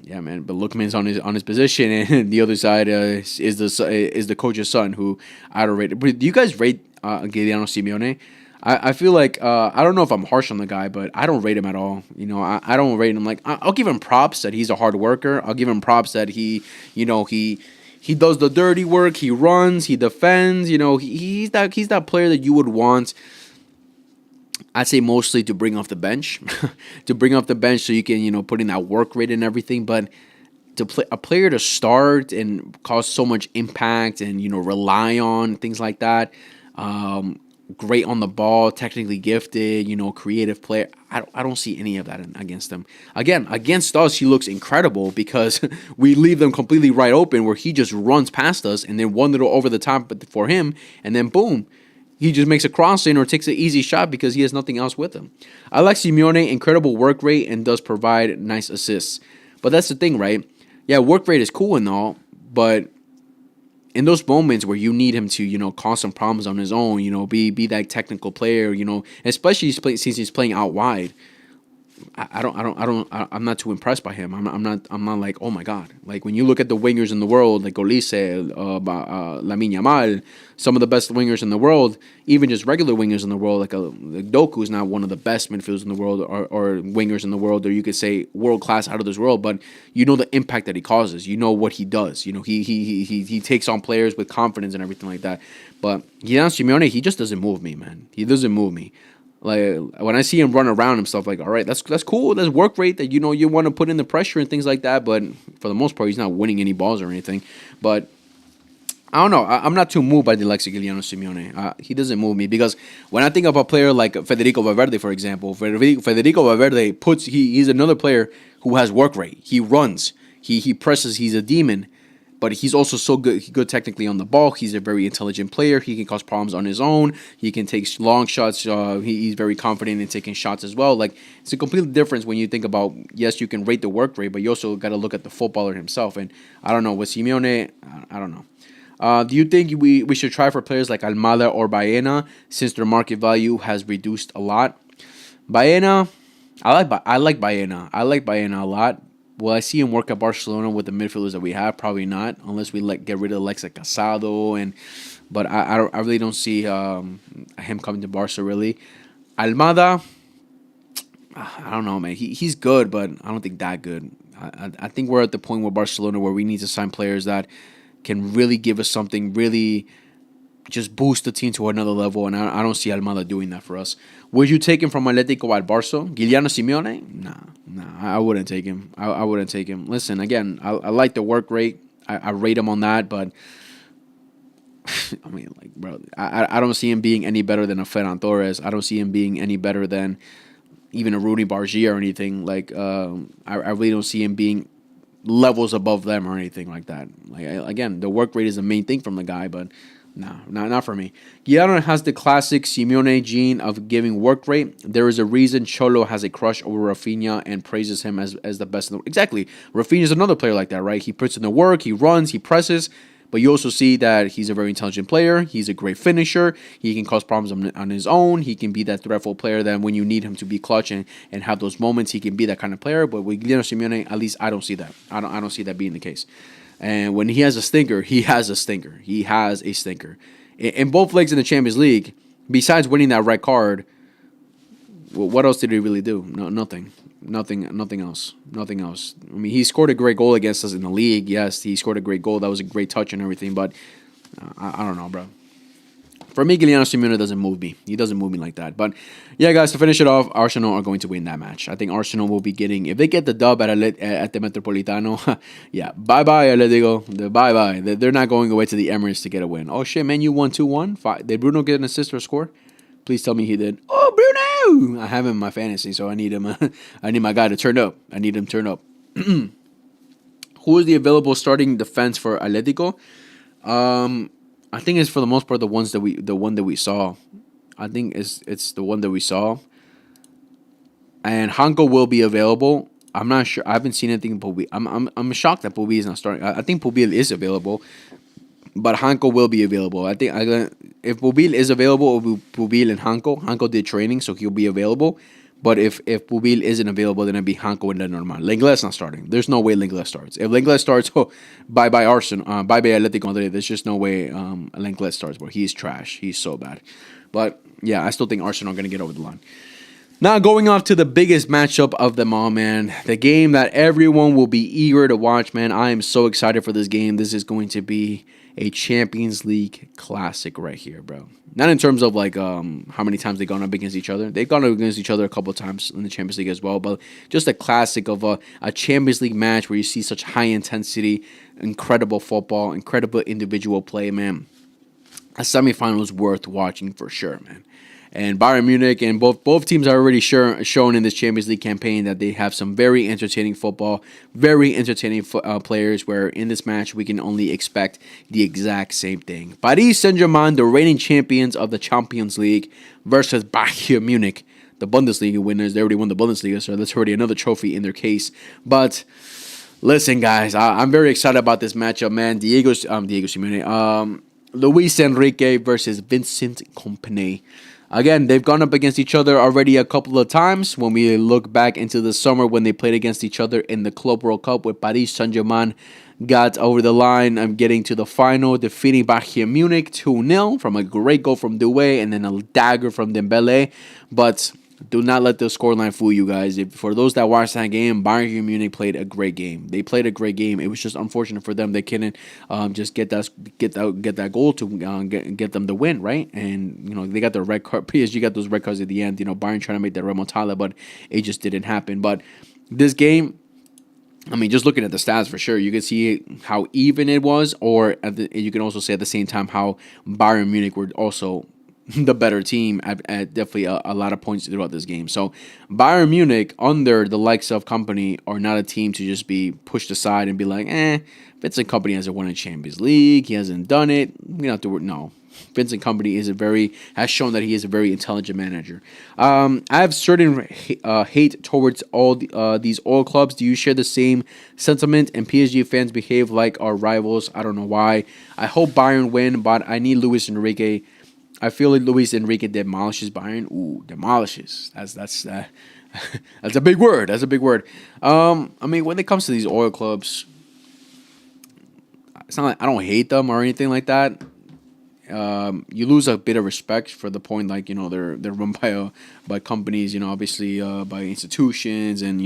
yeah, man. But Lookman's on his position, and the other side is the coach's son, who I don't rate. But do you guys rate Giuliano Simeone? I feel like I don't know if I'm harsh on the guy, but I don't rate him at all. I don't rate him. Like I'll give him props that he's a hard worker. I'll give him props that he does the dirty work. He runs. He defends. He's that player that you would want. I'd say mostly to bring off the bench, to bring off the bench so you can put in that work rate and everything. But to play a player to start and cause so much impact and rely on things like that. Great on the ball, technically gifted, creative player. I don't see any of that against him. Again, against us, he looks incredible because we leave them completely wide open where he just runs past us and then one little over the top for him, and then boom, he just makes a crossing or takes an easy shot because he has nothing else with him. I like Simeone, incredible work rate, and does provide nice assists. But that's the thing, right? Yeah, work rate is cool and all, but in those moments where you need him to, cause some problems on his own, be that technical player, especially since he's playing out wide. I'm not too impressed by him. I'm not like, oh my god. Like when you look at the wingers in the world, like Olise, Lamine Yamal, some of the best wingers in the world, even just regular wingers in the world, like Doku is not one of the best midfielders in the world or wingers in the world, or you could say world class out of this world. But the impact that he causes. What he does. He takes on players with confidence and everything like that. But Giuliano Simeone, he just doesn't move me, man. He doesn't move me. Like when I see him run around and stuff, like, all right, that's cool. That's work rate that you want to put in the pressure and things like that. But for the most part, he's not winning any balls or anything. But I don't know. I'm not too moved by the Alexis Giuliano Simeone. He doesn't move me because when I think of a player like Federico Valverde, for example, Federico Valverde he's another player who has work rate. He runs. He presses. He's a demon. But he's also so good technically on the ball. He's a very intelligent player. He can cause problems on his own. He can take long shots. He's very confident in taking shots as well. Like it's a completely difference when you think about, yes, you can rate the work rate, but you also got to look at the footballer himself. And I don't know, with Simeone, I don't know. Do you think we should try for players like Almada or Baena since their market value has reduced a lot? Baena, I like Baena. I like Baena a lot. Will I see him work at Barcelona with the midfielders that we have? Probably not, unless we get rid of Alexa Casado. But I really don't see him coming to Barca really. Almada, I don't know, man. He's good, but I don't think that good. I think we're at the point with Barcelona where we need to sign players that can really give us something, really just boost the team to another level, and I don't see Almada doing that for us. Would you take him from Atletico al Barça? Giuliano Simeone? Nah, I wouldn't take him. I wouldn't take him. Listen, again, I like the work rate. I rate him on that, but I mean, like, bro, I don't see him being any better than a Ferran Torres. I don't see him being any better than even a Rudy Bargia or anything. Like, I really don't see him being levels above them or anything like that. Like, again, the work rate is the main thing from the guy, but no, not for me. Giuliano has the classic Simeone gene of giving work rate. There is a reason Cholo has a crush over Rafinha and praises him as the best in the world. Exactly. Rafinha is another player like that, right? He puts in the work, he runs, he presses, but you also see that he's a very intelligent player. He's a great finisher. He can cause problems on his own. He can be that threatful player that when you need him to be clutch and have those moments, he can be that kind of player. But with Giuliano Simeone, at least I don't see that. I don't see that being the case. And when he has a stinker, he has a stinker. He has a stinker. In both legs in the Champions League, besides winning that red card, what else did he really do? No, nothing. Nothing else. Nothing else. I mean, he scored a great goal against us in the league. Yes, he scored a great goal. That was a great touch and everything. But I don't know, bro. For me, Giuliano Simeone doesn't move me. He doesn't move me like that. But yeah, guys, to finish it off, Arsenal are going to win that match. I think Arsenal will be getting, if they get the dub at the Metropolitano, yeah, bye-bye, Atletico. Bye-bye. They're not going away to the Emirates to get a win. Oh, shit, man, you won 2-1? Did Bruno get an assist or score? Please tell me he did. Oh, Bruno! I have him in my fantasy, so I need him. I need my guy to turn up. I need him to turn up. Who is the available starting defense for Atletico? I think it's for the most part the one that we saw. I think it's the one that we saw. And Hanko will be available. I'm not sure. I haven't seen anything in Pool B. I'm shocked that Pool B is not starting. I think Pool B is available, but Hanko will be available. I think if Pubil is available, it will be Pubil and Hanko. Hanko did training, so he'll be available. But if Pubil isn't available, then it'll be Hanko and then Normal. Lenglet's not starting. There's no way Lenglet starts. If Lenglet starts, oh, bye Arsenal, bye Atletico Madrid. There's just no way Lenglet starts. But he's trash. He's so bad. But yeah, I still think Arsenal are gonna get over the line. Now going off to the biggest matchup of them all, man. The game that everyone will be eager to watch, man. I am so excited for this game. This is going to be a Champions League classic right here, bro. Not in terms of like how many times they've gone up against each other. They've gone up against each other a couple of times in the Champions League as well, but just a classic of a Champions League match where you see such high intensity, incredible football, incredible individual play, man. A semifinal is worth watching for sure, man. And Bayern Munich and both teams are already shown in this Champions League campaign that they have some very entertaining football, very entertaining players, where in this match we can only expect the exact same thing. Paris Saint-Germain, the reigning champions of the Champions League, versus Bayern Munich, the Bundesliga winners. They already won the Bundesliga, so that's already another trophy in their case. But listen, guys, I'm very excited about this matchup, man. Diego Simeone, Luis Enrique versus Vincent Kompany. Again, they've gone up against each other already a couple of times. When we look back into the summer when they played against each other in the Club World Cup, where Paris Saint-Germain got over the line of getting to the final, defeating Bayern Munich 2-0 from a great goal from Doué and then a dagger from Dembele. But do not let the scoreline fool you guys. For those that watched that game, Bayern Munich played a great game. They played a great game. It was just unfortunate for them they couldn't just get that goal to get them the win, right? And they got their red card. PSG got those red cards at the end. Bayern trying to make that remontada, but it just didn't happen. But this game, I mean, just looking at the stats for sure, you can see how even it was, or you can also say at the same time how Bayern Munich were also the better team at definitely a lot of points throughout this game. So Bayern Munich, under the likes of Kompany, are not a team to just be pushed aside and be like, Vincent Kompany hasn't won a Champions League. He hasn't done it. We don't have to work. No. Vincent Kompany has shown that he is a very intelligent manager. I have certain hate towards all these oil clubs. Do you share the same sentiment? And PSG fans behave like our rivals. I don't know why. I hope Bayern win, but I need Luis Enrique. I feel like Luis Enrique demolishes Bayern. Ooh, demolishes. That's that's a big word. That's a big word. I mean, when it comes to these oil clubs, it's not like I don't hate them or anything like that. You lose a bit of respect for the point, like they're run by companies, obviously by institutions and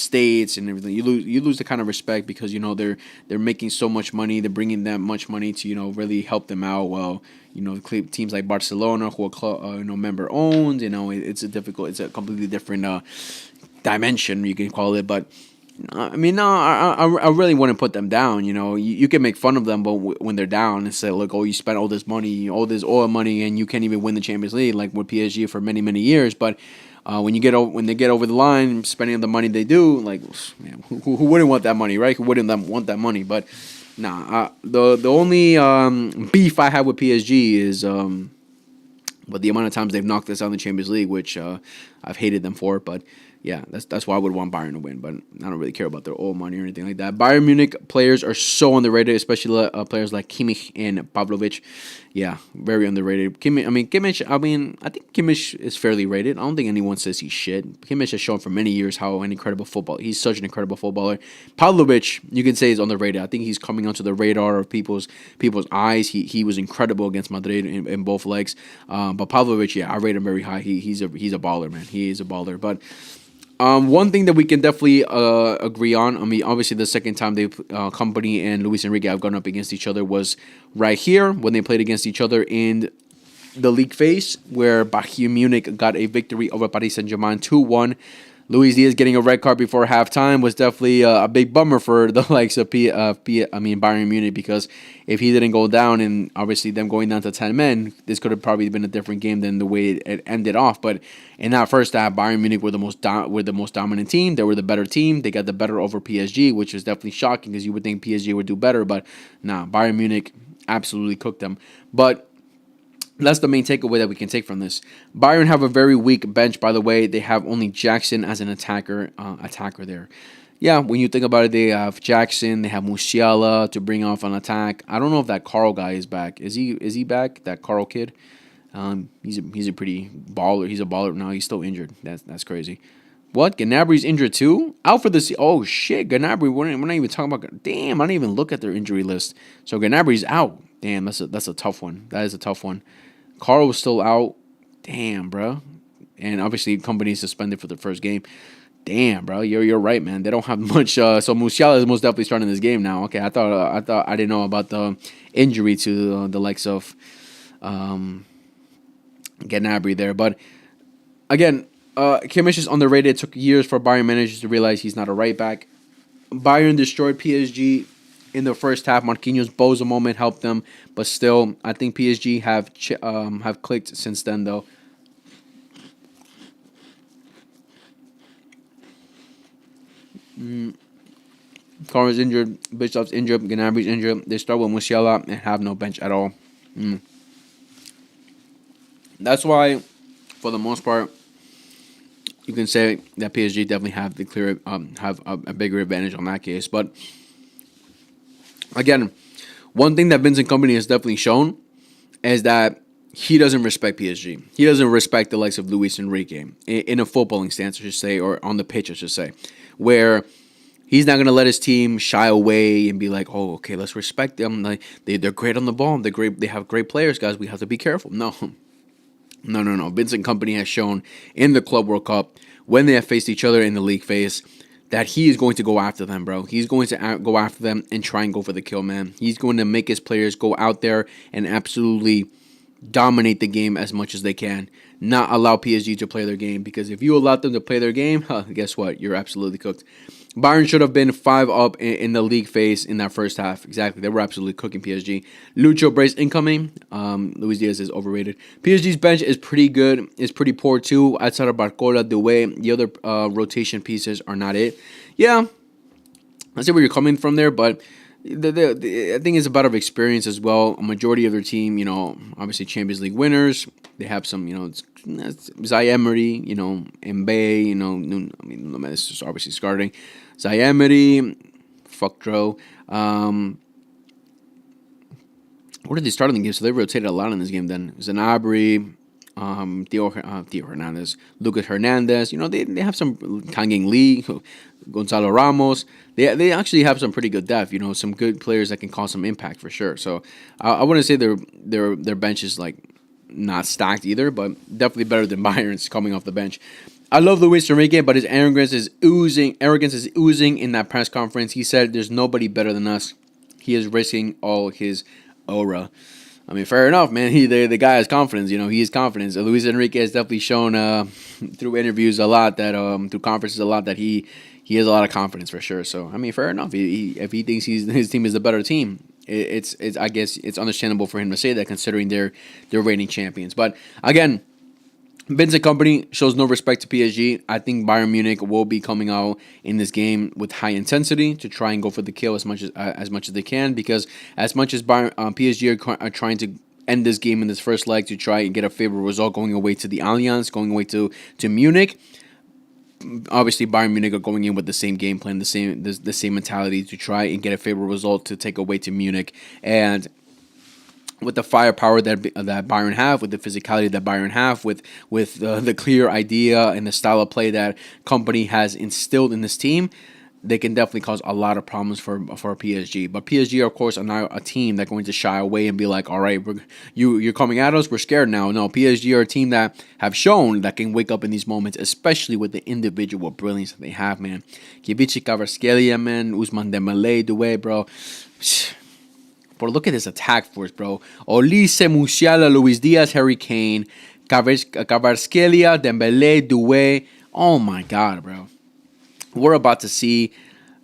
states and everything. You lose the kind of respect because they're making so much money, they're bringing that much money to really help them out. Well, teams like Barcelona, who are member owned, it's a completely different dimension, you can call it, but. I mean, no, I really wouldn't put them down. You can make fun of them, but when they're down and say, look, you spent all this money, all this oil money, and you can't even win the Champions League, like with PSG for many, many years. But when they get over the line, spending the money they do, like, man, who wouldn't want that money, right? Who wouldn't want that money? But nah, the only beef I have with PSG is but the amount of times they've knocked us out in the Champions League, which I've hated them for, but. Yeah, that's why I would want Bayern to win, but I don't really care about their old money or anything like that. Bayern Munich players are so underrated, especially players like Kimmich and Pavlovic. Yeah, very underrated. Kimmich, I think Kimmich is fairly rated. I don't think anyone says he's shit. Kimmich has shown for many years how an incredible football. He's such an incredible footballer. Pavlovic, you can say, is underrated. I think he's coming onto the radar of people's eyes. He was incredible against Madrid in both legs. But Pavlovic, yeah, I rate him very high. He's a baller, man. He is a baller, but. One thing that we can definitely agree on, I mean, obviously the second time Kompany and Luis Enrique have gone up against each other was right here when they played against each other in the league phase, where Bayern Munich got a victory over Paris Saint-Germain 2-1. Luis Diaz getting a red card before halftime was definitely a big bummer for the likes of Bayern Munich, because if he didn't go down and obviously them going down to 10 men, this could have probably been a different game than the way it ended off. But in that first half, Bayern Munich were the most dominant team. They were the better team. They got the better over PSG, which was definitely shocking because you would think PSG would do better. But nah, Bayern Munich absolutely cooked them. But That's the main takeaway that we can take from this. Bayern have a very weak bench, by the way. They have only Jackson as an attacker there. Yeah, when you think about it, they have Jackson, they have Musiala to bring off an attack. I don't know if that Carl guy is back. Is he back? That Carl kid? He's a pretty baller. He's a baller now. He's still injured. That's crazy. What? Gnabry's injured too? Out for the oh shit, Gnabry. We're not even talking about. Damn, I didn't even look at their injury list. So Gnabry's out. Damn, that's a tough one. That is a tough one. Carl was still out. Damn, bro. And obviously, company suspended for the first game. Damn, bro. You're right, man. They don't have much. So Musiala is most definitely starting this game now. Okay, I thought I didn't know about the injury to the likes of Gnabry there. But again, Kimmich is underrated. It took years for Bayern managers to realize he's not a right back. Bayern destroyed PSG in the first half. Marquinhos' Boza moment helped them, but still, I think PSG have clicked since then, though. Carl's injured, Bishop's injured, Gnabry's injured. They start with Musiala and have no bench at all. That's why, for the most part, you can say that PSG definitely have the clear have a bigger advantage on that case. But again, one thing that Vincent Company has definitely shown is that he doesn't respect PSG. He doesn't respect the likes of Luis Enrique in a footballing stance, I should say, or on the pitch, I should say, where he's not going to let his team shy away and be like, oh, okay, let's respect them. Like, they're great on the ball. They're great. They have great players, guys. We have to be careful. No. No. Vincent Company has shown in the Club World Cup, when they have faced each other in the league phase, that he is going to go after them, bro. He's going to go after them and try and go for the kill, man. He's going to make his players go out there and absolutely dominate the game as much as they can. Not allow PSG to play their game, because if you allow them to play their game, guess what? You're absolutely cooked. Bayern should have been 5 up in the league phase in that first half. Exactly. They were absolutely cooking PSG. Lucho Brace incoming. Luis Diaz is overrated. PSG's bench is pretty good. It's pretty poor too. Outside of Barcola, Doué, the other rotation pieces are not it. Yeah, I see where you're coming from there, but I think it's about of experience as well. A majority of their team, obviously Champions League winners. They have some, Zaire Emery, Mbaye, I mean, this is obviously starting. Zaire Emery, fuck Dro. What did they start in the game? So they rotated a lot in this game then. Zanabri, Theo Hernandez, Lucas Hernandez. They have some Kangin Lee, Gonzalo Ramos. They actually have some pretty good depth. Some good players that can cause some impact for sure. So I wouldn't say their bench is like not stacked either, but definitely better than Bayern's coming off the bench. I love Luis Enrique, but his arrogance is oozing. Arrogance is oozing in that press conference. He said, "There's nobody better than us." He is risking all his aura. I mean, fair enough, man. The guy has confidence. He has confidence. Luis Enrique has definitely shown through interviews a lot that through conferences a lot that he has a lot of confidence for sure. So I mean, fair enough. If he thinks his team is the better team, it's I guess it's understandable for him to say that, considering they're reigning champions. But again, Vincent Company shows no respect to PSG. I think Bayern Munich will be coming out in this game with high intensity to try and go for the kill as much as they can, because as much as PSG are trying to end this game in this first leg to try and get a favorable result going away to the Allianz, going away to Munich. Obviously, Bayern Munich are going in with the same game plan, the same mentality to try and get a favorable result to take away to Munich. And with the firepower that Bayern have, with the physicality that Bayern have, with the clear idea and the style of play that Company has instilled in this team, they can definitely cause a lot of problems for PSG. But PSG, of course, are not a team that's going to shy away and be like, all right, you're coming at us, we're scared now. No, PSG are a team that have shown that can wake up in these moments, especially with the individual brilliance that they have, man. Kivici, Kvaratskhelia, man, Ousmane Dembélé, Doué, bro. But look at this attack force, bro. Olise, Musiala, Luis Diaz, Harry Kane, Kvaratskhelia, Dembélé, Doué. Oh my God, bro. We're about to see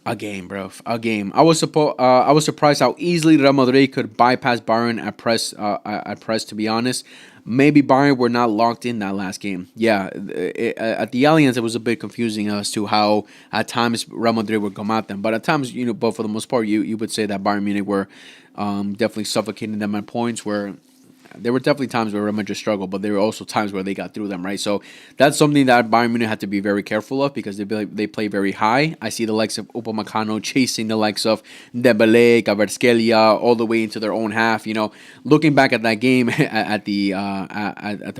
a game, bro. A game. I was surprised how easily Real Madrid could bypass Bayern at press. To be honest, maybe Bayern were not locked in that last game. Yeah, at the Allianz, it was a bit confusing as to how at times Real Madrid would come at them. But at times, but for the most part, you would say that Bayern Munich were definitely suffocating them at points where there were definitely times where Real Madrid struggled, but there were also times where they got through them, right? So that's something that Bayern Munich had to be very careful of because they play very high. I see the likes of Upamecano chasing the likes of Dembele, Kvaratskhelia all the way into their own half. Looking back at that game at the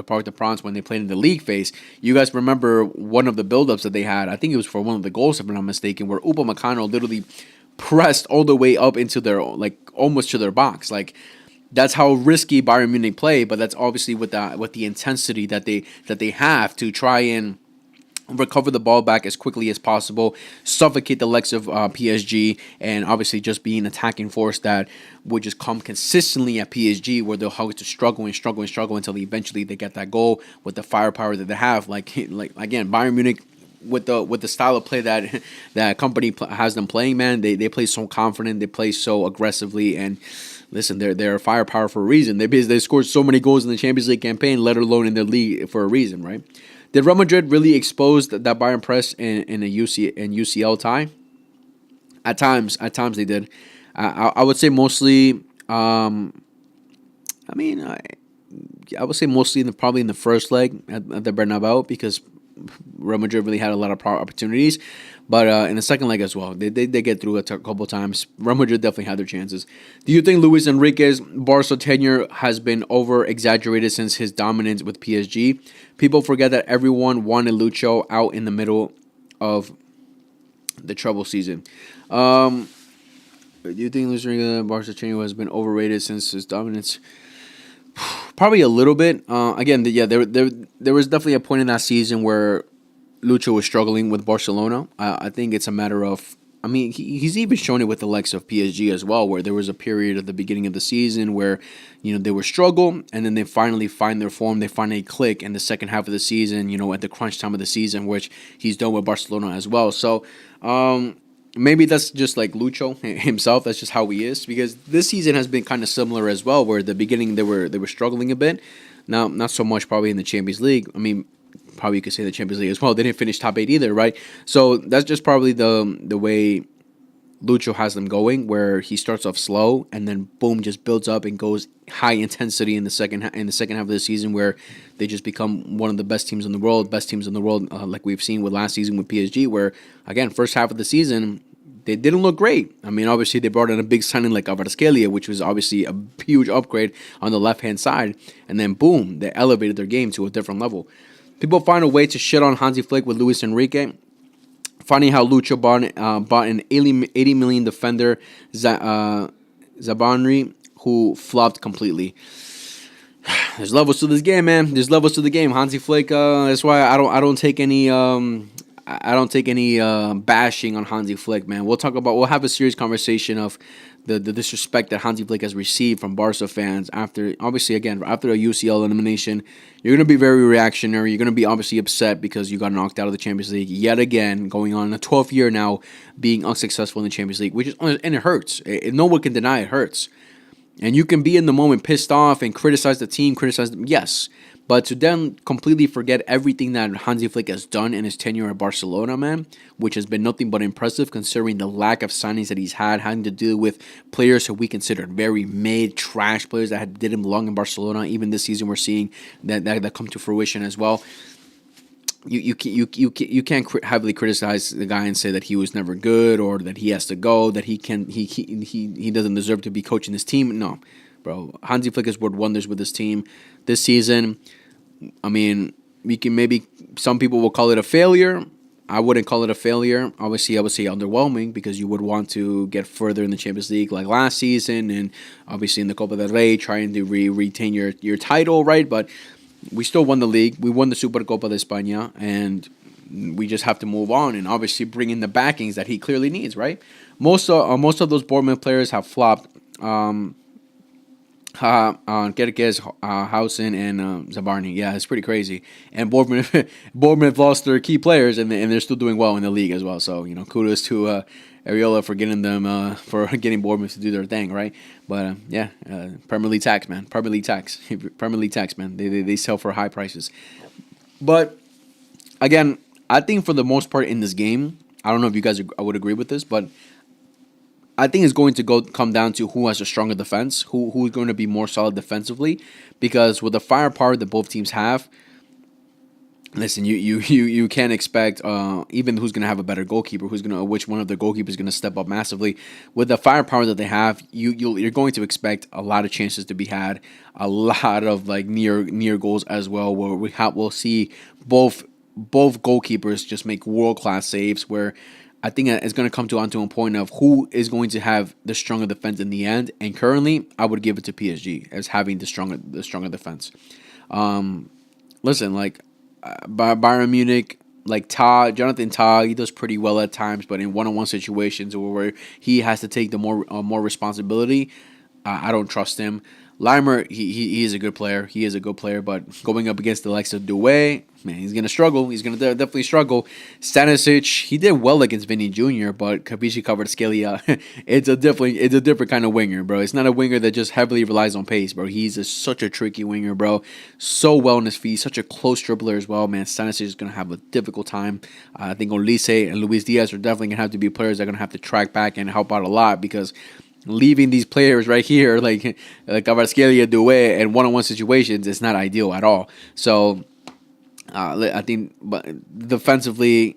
Parc des Princes when they played in the league phase, you guys remember one of the buildups that they had. I think it was for one of the goals, if I'm not mistaken, where Upamecano literally pressed all the way up into their almost to their box. That's how risky Bayern Munich play, but that's obviously with the intensity that they have to try and recover the ball back as quickly as possible, suffocate the likes of PSG, and obviously just be an attacking force that would just come consistently at PSG, where they'll have to struggle until eventually they get that goal with the firepower that they have. Like again, Bayern Munich, with the style of play that company has them playing, man, they play so confident, they play so aggressively, and listen, they're firepower for a reason. They scored so many goals in the Champions League campaign, let alone in the league, for a reason, right? Did Real Madrid really expose that Bayern press in a UCL tie? At times they did. I would say mostly. I would say mostly probably in the first leg at the Bernabeu, because Real Madrid really had a lot of opportunities, but in the second leg as well, they get through a couple times. Real Madrid definitely had their chances. Do you think Luis Enrique's Barca tenure has been over exaggerated since his dominance with PSG? People forget that everyone wanted Lucho out in the middle of the trouble season. Do you think Luis Enrique's Barca tenure has been overrated since his dominance? Probably a little bit. There was definitely a point in that season where Lucho was struggling with Barcelona. I think it's a matter of, he's even shown it with the likes of PSG as well, where there was a period at the beginning of the season where, they were struggle, and then they finally find their form. They finally click in the second half of the season, at the crunch time of the season, which he's done with Barcelona as well. So, maybe that's just like Lucho himself. That's just how he is. Because this season has been kind of similar as well, where at the beginning they were struggling a bit. Now, not so much probably in the Champions League. Probably you could say the Champions League as well. They didn't finish top 8 either, right? So that's just probably the way Lucho has them going, where he starts off slow and then boom, just builds up and goes high intensity in the second half of the season, where they just become one of the best teams in the world, like we've seen with last season with PSG, where again, first half of the season they didn't look great. Obviously they brought in a big signing like Kvaratskhelia, which was obviously a huge upgrade on the left hand side, and then boom, they elevated their game to a different level. People find a way to shit on Hansi Flick with Luis Enrique. Funny how Lucho bought an 80 million defender, Zabarnyi, who flopped completely. There's levels to this game, man. There's levels to the game. Hansi Flick. That's why I don't take any bashing on Hansi Flick, man. We'll have a serious conversation of the disrespect that Hansi Flick has received from Barca fans after a UCL elimination. You're going to be very reactionary. You're going to be obviously upset because you got knocked out of the Champions League yet again, going on a 12th year now, being unsuccessful in the Champions League, and it hurts. No one can deny it hurts. And you can be in the moment pissed off and criticize the team, criticize them, yes. But to then completely forget everything that Hansi Flick has done in his tenure at Barcelona, man, which has been nothing but impressive considering the lack of signings that he's had, having to deal with players who we considered very trash players that didn't belong in Barcelona. Even this season, we're seeing that come to fruition as well. You can't heavily criticize the guy and say that he was never good or that he has to go, that he doesn't deserve to be coaching this team. No, bro. Hansi Flick has worked wonders with this team this season. We can maybe some people will call it a failure. I wouldn't call it a failure. Obviously, I would say underwhelming because you would want to get further in the Champions League like last season, and obviously in the Copa del Rey trying to retain your title, right? But we still won the league. We won the Supercopa de España, and we just have to move on and obviously bring in the backings that he clearly needs, right? Most of those Bournemouth players have flopped. Kerkez, Hausen, and Zabarnyi. Yeah, it's pretty crazy. And Bournemouth lost their key players, and they're still doing well in the league as well. So kudos to Areola for getting them for getting Bournemouth to do their thing, right? But Premier League tax, man. Premier League tax, man. They sell for high prices. But again, I think for the most part in this game, I don't know if you guys would agree with this, but I think it's going to come down to who has a stronger defense, who's going to be more solid defensively, because with the firepower that both teams have, listen, you can't expect even who's going to have a better goalkeeper, which one of the goalkeepers is going to step up massively. With the firepower that they have, you're going to expect a lot of chances to be had, a lot of like near goals as well, where we'll see both goalkeepers just make world class saves. Where I think it's going to come onto a point of who is going to have the stronger defense in the end. And currently, I would give it to PSG as having the stronger defense. Listen, like Bayern Munich, like Jonathan Tah, he does pretty well at times, but in one-on-one situations where he has to take the more responsibility, I don't trust him. Limer, he is a good player. He is a good player, but going up against the likes of Doué, man, he's gonna struggle. He's gonna definitely struggle. Stanisic, he did well against Vinny Jr., but Kabishi covered Scalia. It's a different kind of winger, bro. It's not a winger that just heavily relies on pace, bro. He's such a tricky winger, bro. So well on his feet, such a close dribbler as well, man. Stanisic is gonna have a difficult time. I think Olise and Luis Diaz are definitely gonna have to be players that are gonna have to track back and help out a lot, because leaving these players right here, like Kvaratskhelia, Doué, and one-on-one situations, it's not ideal at all. So I think, but defensively,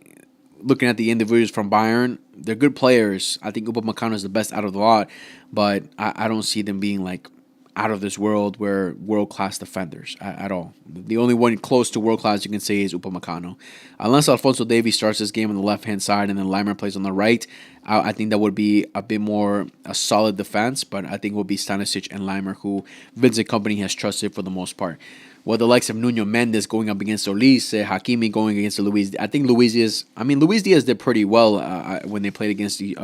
looking at the individuals from Bayern, they're good players. I think Upamecano is the best out of the lot, but I don't see them being like out of this world where world-class defenders at all. The only one close to world-class you can say is Upamecano. Unless Alphonso Davies starts this game on the left-hand side and then Limer plays on the right, I think that would be a bit more a solid defense, but I think it will be Stanisic and Limer, who Vincent Kompany has trusted for the most part. Well, the likes of Nuno Mendes going up against Olise, Hakimi going against Luis. I think Luis Diaz did pretty well when they played against the,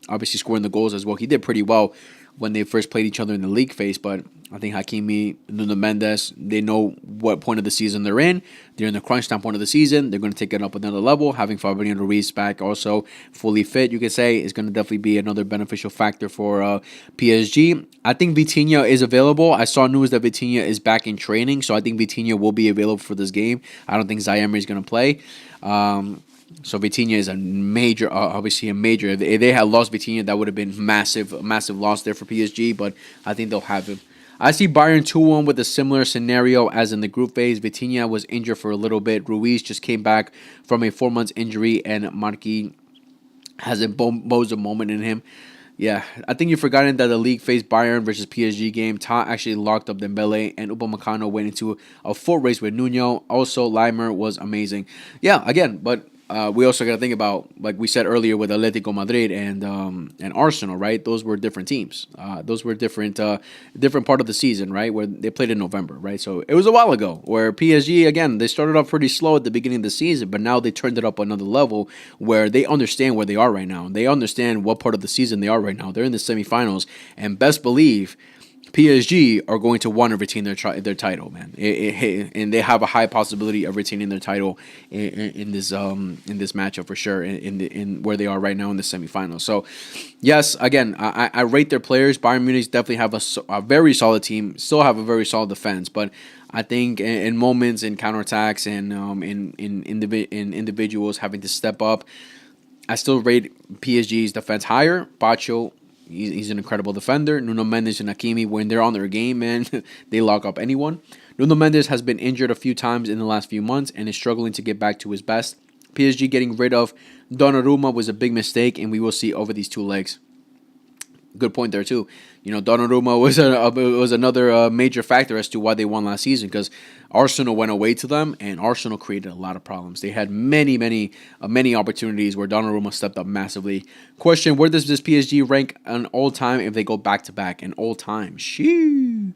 obviously scoring the goals as well. He did pretty well when they first played each other in the league phase, but I think Hakimi, Nuno Mendes, they know what point of the season they're in. They're in the crunch time point of the season. They're going to take it up another level. Having Fabian Ruiz back also fully fit, you could say, is going to definitely be another beneficial factor for PSG. I think Vitinha is available. I saw news that Vitinha is back in training, so I think Vitinha will be available for this game. I don't think Zaire is going to play. So Vitinha is a major, obviously a major. If they had lost Vitinha, that would have been massive loss there for PSG. But I think they'll have him. I see Bayern 2-1 with a similar scenario as in the group phase. Vitinha was injured for a little bit. Ruiz just came back from a 4 months injury, and Marquis has a Boza moment in him. Yeah, I think you've forgotten that the league phase Bayern versus PSG game, Ta actually locked up Dembele, and Upamecano went into a full race with Nuno. Also, Limer was amazing. Yeah, again, but we also got to think about, like we said earlier, with Atletico Madrid and Arsenal, right? Those were different teams. Those were different part of the season, right? Where they played in November, right? So it was a while ago. Where PSG, again, they started off pretty slow at the beginning of the season, but now they turned it up another level where they understand where they are right now. They understand what part of the season they are right now. They're in the semifinals, and best believe PSG are going to want to retain their title, man, and they have a high possibility of retaining their title in this matchup for sure. In where they are right now in the semifinals. So, yes, again, I rate their players. Bayern Munich definitely have a very solid team, still have a very solid defense, but I think in moments, in counterattacks, and in individuals having to step up, I still rate PSG's defense higher. Bacho, he's an incredible defender. Nuno Mendes and Hakimi, when they're on their game, man, they lock up anyone. Nuno Mendes has been injured a few times in the last few months and is struggling to get back to his best. PSG getting rid of Donnarumma was a big mistake, and we will see over these two legs. Good point there too. Donnarumma was another major factor as to why they won last season, because Arsenal went away to them, and Arsenal created a lot of problems. They had many opportunities where Donnarumma stepped up massively. Question: where does this PSG rank an all time if they go back to back? An all time? Shoo.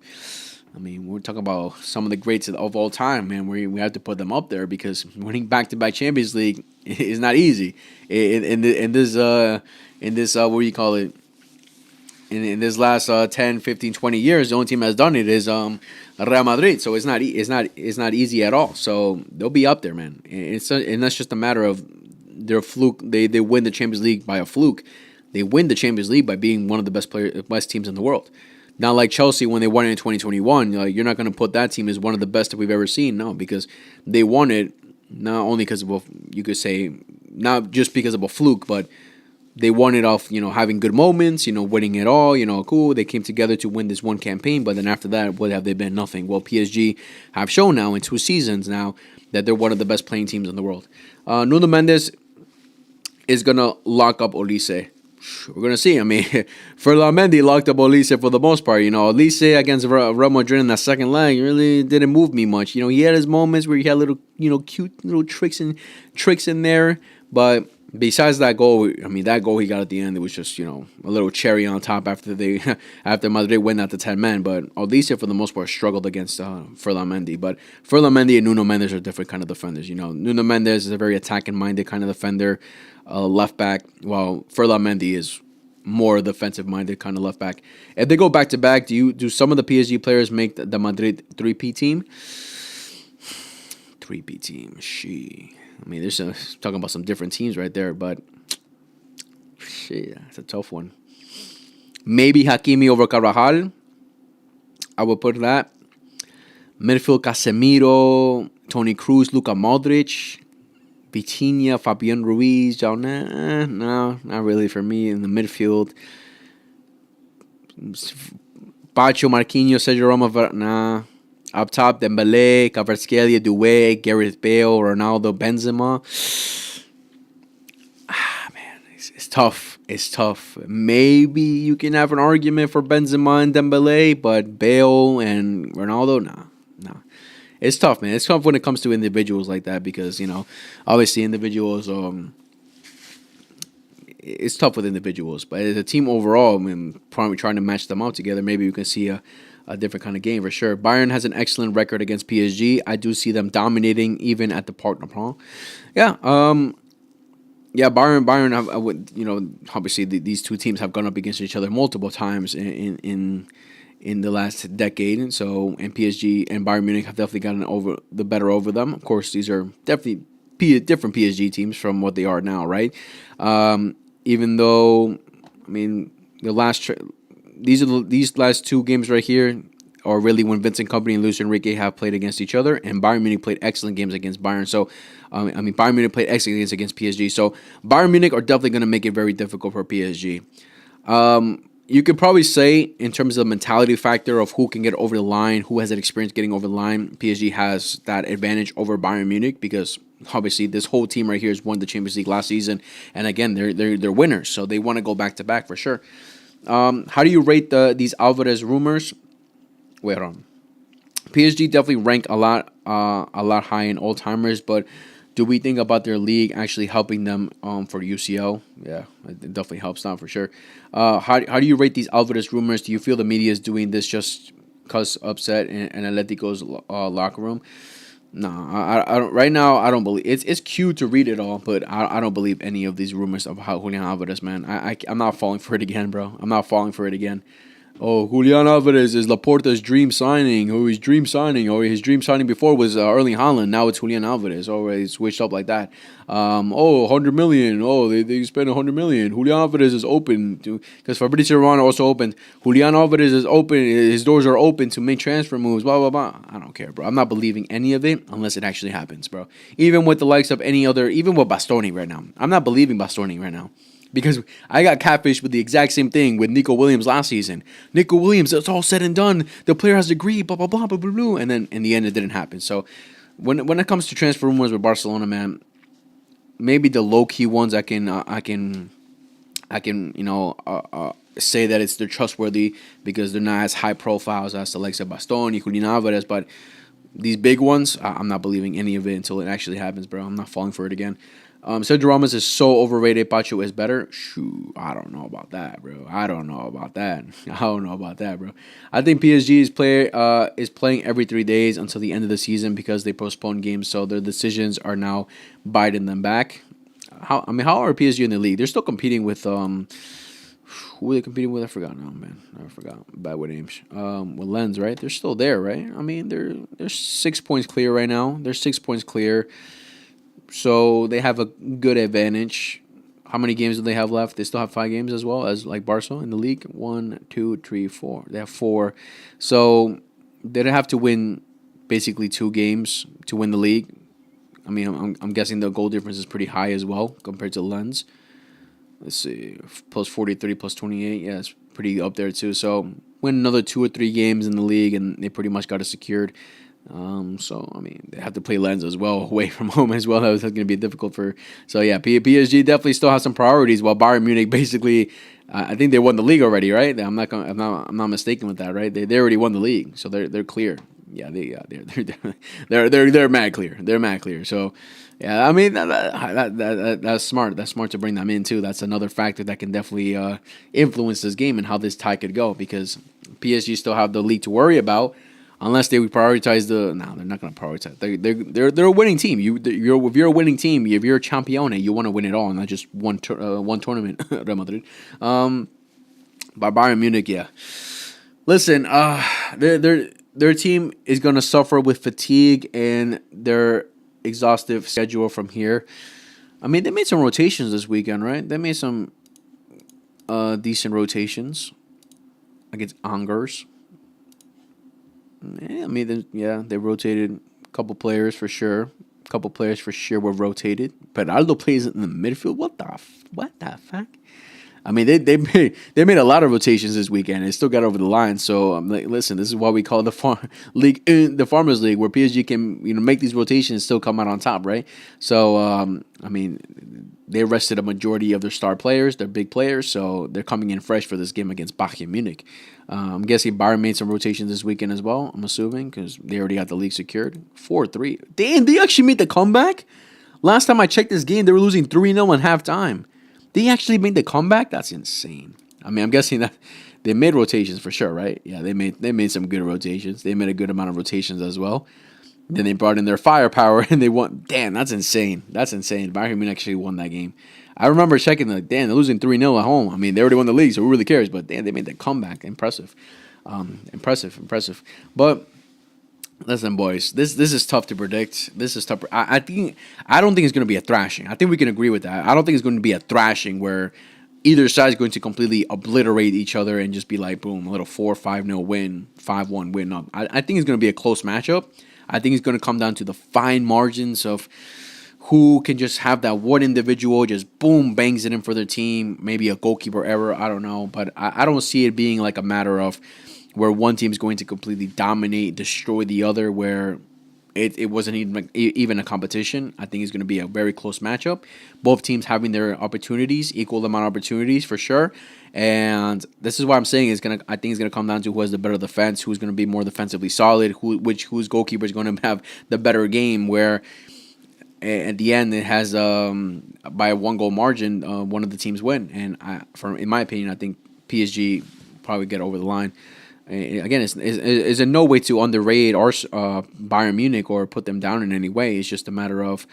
I mean, we're talking about some of the greats of all time, man. We have to put them up there, because winning back-to-back Champions League is not easy. In this what do you call it? In this last 10, 15, 20 years, the only team that's done it is Real Madrid. So it's not easy at all. So they'll be up there, man. And that's just a matter of their fluke. They win the Champions League by a fluke. They win the Champions League by being one of the best teams in the world. Not like Chelsea when they won it in 2021. You're not going to put that team as one of the best that we've ever seen. No, because they won it not only because of, you could say, not just because of a fluke, but they won it off, having good moments, winning it all, cool. They came together to win this one campaign, but then after that, what have they been? Nothing. Well, PSG have shown now in 2 seasons now that they're one of the best playing teams in the world. Nuno Mendes is going to lock up Olise. We're going to see. I mean, Ferland locked up Olise for the most part. Olise against Real Madrid in that second leg really didn't move me much. He had his moments where he had little, cute little tricks in there. But besides that goal, that goal he got at the end, it was just, a little cherry on top after Madrid went out to 10 men. But Olise, for the most part, struggled against Ferland. But Ferland and Nuno Mendes are different kind of defenders. Nuno Mendes is a very attacking-minded kind of defender. Left back, while Ferland is more defensive-minded kind of left back. If they go back to back, do some of the PSG players make the Madrid 3P team? 3P team, there's talking about some different teams right there, but that's a tough one. Maybe Hakimi over Carvajal. I would put that. Midfield: Casemiro, Toni Kroos, Luka Modric, Vitinha, Fabian Ruiz, no, not really for me in the midfield. Pacho, Marquinhos, Sergio Ramos, nah. Up top, Dembele, Kvaratskhelia, Doué, Gareth Bale, Ronaldo, Benzema. Man, it's tough. It's tough. Maybe you can have an argument for Benzema and Dembele, but Bale and Ronaldo, nah. It's tough, man. It's tough when it comes to individuals like that because, obviously individuals, it's tough with individuals. But as a team overall, probably trying to match them out together, maybe you can see a different kind of game for sure. Bayern has an excellent record against PSG. I do see them dominating even at the Parc des Princes. Bayern. I would, obviously these two teams have gone up against each other multiple times in the last decade, and PSG and Bayern Munich have definitely gotten the better over them. Of course, these are definitely different PSG teams from what they are now, right? Even though, these last two games right here are really when Vincent Kompany and Luis Enrique have played against each other, and Bayern Munich played excellent games against Bayern. So, Bayern Munich played excellent games against PSG. So, Bayern Munich are definitely going to make it very difficult for PSG. You could probably say, in terms of the mentality factor of who can get over the line, who has that experience getting over the line, PSG has that advantage over Bayern Munich because obviously this whole team right here has won the Champions League last season, and again they're winners, so they want to go back to back for sure. How do you rate these Alvarez rumors? Wait on. PSG definitely rank a lot high in all timers, but do we think about their league actually helping them for UCL? Yeah, it definitely helps now for sure. How do you rate these Alvarez rumors? Do you feel the media is doing this just because upset in Atletico's locker room? No, I don't. Right now, I don't believe it's cute to read it all, but I don't believe any of these rumors about Julian Alvarez, man. I'm not falling for it again, bro. I'm not falling for it again. Oh, Julian Alvarez is Laporta's dream signing. Oh, his dream signing. Oh, his dream signing before was Erling Haaland. Now it's Julian Alvarez. Oh, it's switched up like that. 100 million. Oh, they spent 100 million. Julian Alvarez is open to, because Fabrizio Romano also opened. Julian Alvarez is open. His doors are open to make transfer moves. Blah blah blah. I don't care, bro. I'm not believing any of it unless it actually happens, bro. Even with the likes of any other, even with Bastoni right now, I'm not believing Bastoni right now. Because I got catfished with the exact same thing with Nico Williams last season. Nico Williams, it's all said and done. The player has agreed, blah, blah, blah, blah, blah, blah. And then in the end, it didn't happen. So when it comes to transfer rumors with Barcelona, man, maybe the low-key ones I can say that they're trustworthy because they're not as high profiles as the likes of Bastoni, Julian Alvarez. But these big ones, I'm not believing any of it until it actually happens, bro. I'm not falling for it again. Sergio Ramos is so overrated. Pacho is better. Shoot, I don't know about that, bro. I don't know about that, bro. I think PSG is playing every 3 days until the end of the season because they postponed games, so their decisions are now biting them back. How are PSG in the league? They're still competing with who are they competing with? I forgot now, man. I forgot. Bad with names. With Lens, right? They're still there, right? They're 6 points clear right now. They're 6 points clear. So they have a good advantage. How many games do they have left? They still have 5 games as well as like Barca in the league. 1, 2, 3, 4. They have 4. So they'd have to win basically 2 games to win the league. I'm guessing the goal difference is pretty high as well compared to Lens. let's see, plus 43, plus 28. Yeah, it's pretty up there too. So win another 2 or 3 games in the league, and they pretty much got it secured. So I mean, they have to play Lens as well, away from home as well. That was going to be difficult for. So yeah, PSG definitely still has some priorities. While Bayern Munich basically, I think they won the league already, right? I'm not mistaken with that, right? They already won the league, so they're clear. Yeah, they're mad clear. They're mad clear. So yeah, I mean that's smart. That's smart to bring them in too. That's another factor that can definitely influence this game and how this tie could go, because PSG still have the league to worry about. Unless they would prioritize the, no, they're not going to prioritize. They're a winning team. If you're a winning team, if you're a champione, you want to win it all, not just one tournament. Real Madrid, by Bayern Munich, yeah. Listen, their team is going to suffer with fatigue and their exhaustive schedule from here. I mean, they made some rotations this weekend, right? They made some decent rotations against Angers. Yeah, I mean, they rotated a couple players for sure. A couple players for sure were rotated. Peraldo plays in the midfield. What the fuck? I mean, they made a lot of rotations this weekend and still got over the line. So I'm like, listen, this is why we call the league the Farmers League, where PSG can make these rotations and still come out on top, right? So I mean, they rested a majority of their star players, their big players, so they're coming in fresh for this game against Bayern Munich. I'm guessing Bayern made some rotations this weekend as well. I'm assuming because they already got the league secured. 4-3. Damn, they actually made the comeback. Last time I checked this game, they were losing 3-0 at halftime. They actually made the comeback? That's insane. I mean, I'm guessing that they made rotations for sure, right? Yeah, they made some good rotations. They made a good amount of rotations as well. Then they brought in their firepower and they won. Damn, that's insane. That's insane. Bayern Munich actually won that game. I remember checking, like, damn, they're losing 3-0 at home. I mean, they already won the league, so who really cares? But damn, they made that comeback. Impressive. Impressive. But listen, boys, this is tough to predict. This is tough. I don't think it's going to be a thrashing. I think we can agree with that. I don't think it's going to be a thrashing where either side is going to completely obliterate each other and just be like, boom, a little 4-5-0 win, 5-1 win. No, I think it's going to be a close matchup. I think it's going to come down to the fine margins of who can just have that one individual just boom, bangs it in for their team. Maybe a goalkeeper error. I don't know. But I don't see it being like a matter of where one team is going to completely dominate, destroy the other, where it wasn't even a competition. I think it's going to be a very close matchup. Both teams having their opportunities, equal amount of opportunities for sure. And this is why I'm saying I think it's gonna come down to who has the better defense, who's gonna be more defensively solid, whose goalkeeper is gonna have the better game. Where at the end it has by a 1 goal margin, one of the teams win. And in my opinion, I think PSG probably get over the line. Again, it's in no way to underrate or Bayern Munich or put them down in any way. It's just a matter of,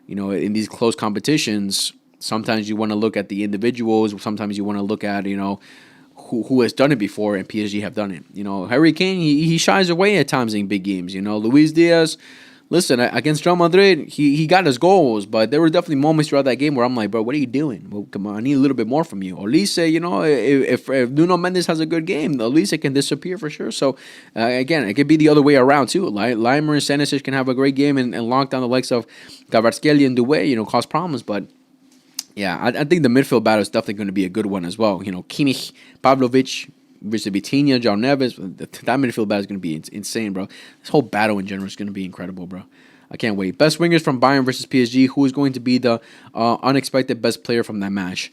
in these close competitions, sometimes you want to look at the individuals. Sometimes you want to look at, who has done it before, and PSG have done it. Harry Kane, he shies away at times in big games. Luis Diaz, listen, against Real Madrid, he got his goals, but there were definitely moments throughout that game where I'm like, bro, what are you doing? Well, come on, I need a little bit more from you. Olise, if Nuno Mendes has a good game, Olise can disappear for sure. So, again, it could be the other way around, too. Leimer and Stanisic can have a great game and lock down the likes of Kvaratskhelia and Doué, cause problems, but yeah, I think the midfield battle is definitely going to be a good one as well. Kimmich, Pavlovic, versus Vitinha, John Neves. That midfield battle is going to be insane, bro. This whole battle in general is going to be incredible, bro. I can't wait. Best wingers from Bayern versus PSG. Who is going to be the unexpected best player from that match?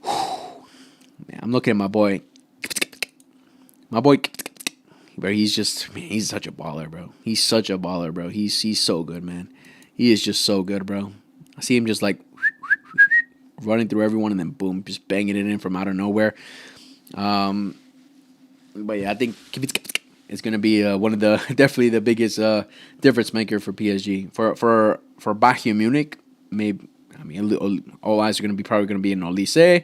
Man, I'm looking at my boy. Bro, he's such a baller, bro. He's such a baller, bro. He's so good, man. He is just so good, bro. I see him just like running through everyone and then boom, just banging it in from out of nowhere. But yeah, I think it's going to be one of the definitely the biggest difference maker for PSG. For Bayern Munich, maybe all eyes are probably going to be in Olise.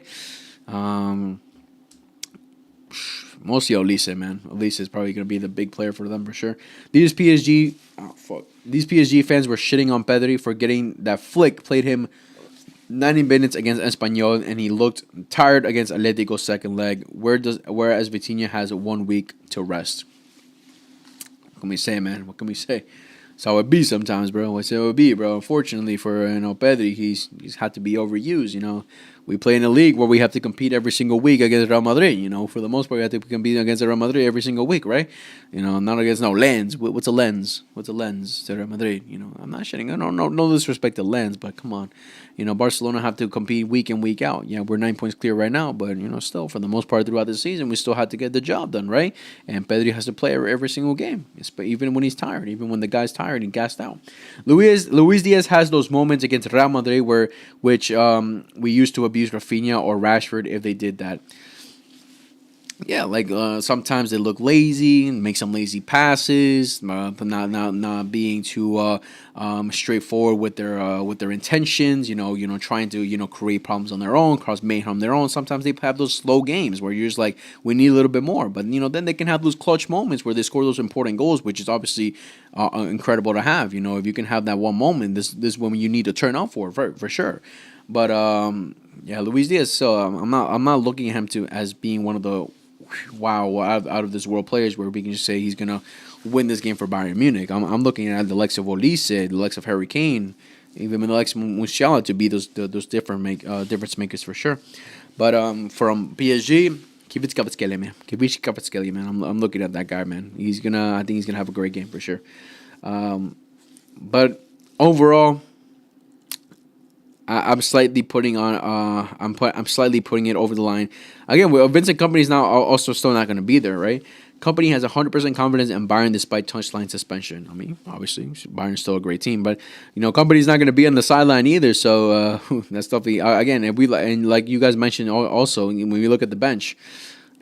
Mostly Olise, man. Olise is probably going to be the big player for them for sure. These PSG fans were shitting on Pedri for getting that flick. Played him 90 minutes against Espanyol, and he looked tired against Atletico's second leg. Whereas Vitinha has 1 week to rest. What can we say, man? What can we say? That's how it be sometimes, bro. That's how it be, bro. Unfortunately for Pedri, he's had to be overused. We play in a league where we have to compete every single week against Real Madrid. For the most part, we have to compete against Real Madrid every single week, right? Not against Lens. What's a lens? What's a lens to Real Madrid? I'm not shitting. No disrespect to Lens, but come on. Barcelona have to compete week in, week out. Yeah, we're 9 points clear right now, but still, for the most part throughout the season, we still have to get the job done, right? And Pedri has to play every single game, even when he's tired, even when the guy's tired and gassed out. Luis Diaz has those moments against Real Madrid which we used to abuse Rafinha or Rashford if they did that. Yeah, sometimes they look lazy and make some lazy passes, but not being too straightforward with their intentions. Trying to create problems on their own, cause mayhem on their own. Sometimes they have those slow games where you're just like, we need a little bit more. But then they can have those clutch moments where they score those important goals, which is obviously incredible to have. If you can have that one moment, this is when you need to turn up for sure. But yeah, Luis Diaz. So I'm not looking at him as being one of the out of this world players where we can just say he's gonna win this game for Bayern Munich. I'm looking at the likes of Olise, the likes of Harry Kane, even the likes of Musiala to be those difference makers for sure. But from PSG, Kvaratskhelia, man. I'm looking at that guy, man. I think he's gonna have a great game for sure. But overall, I'm slightly putting on. I'm slightly putting it over the line. Again, Vincent Kompany's now also still not going to be there, right? Kompany has 100% confidence in Bayern despite touchline suspension. I mean, obviously, Bayern's still a great team, but Kompany's not going to be on the sideline either. So that's definitely again. And like you guys mentioned, also when we look at the bench.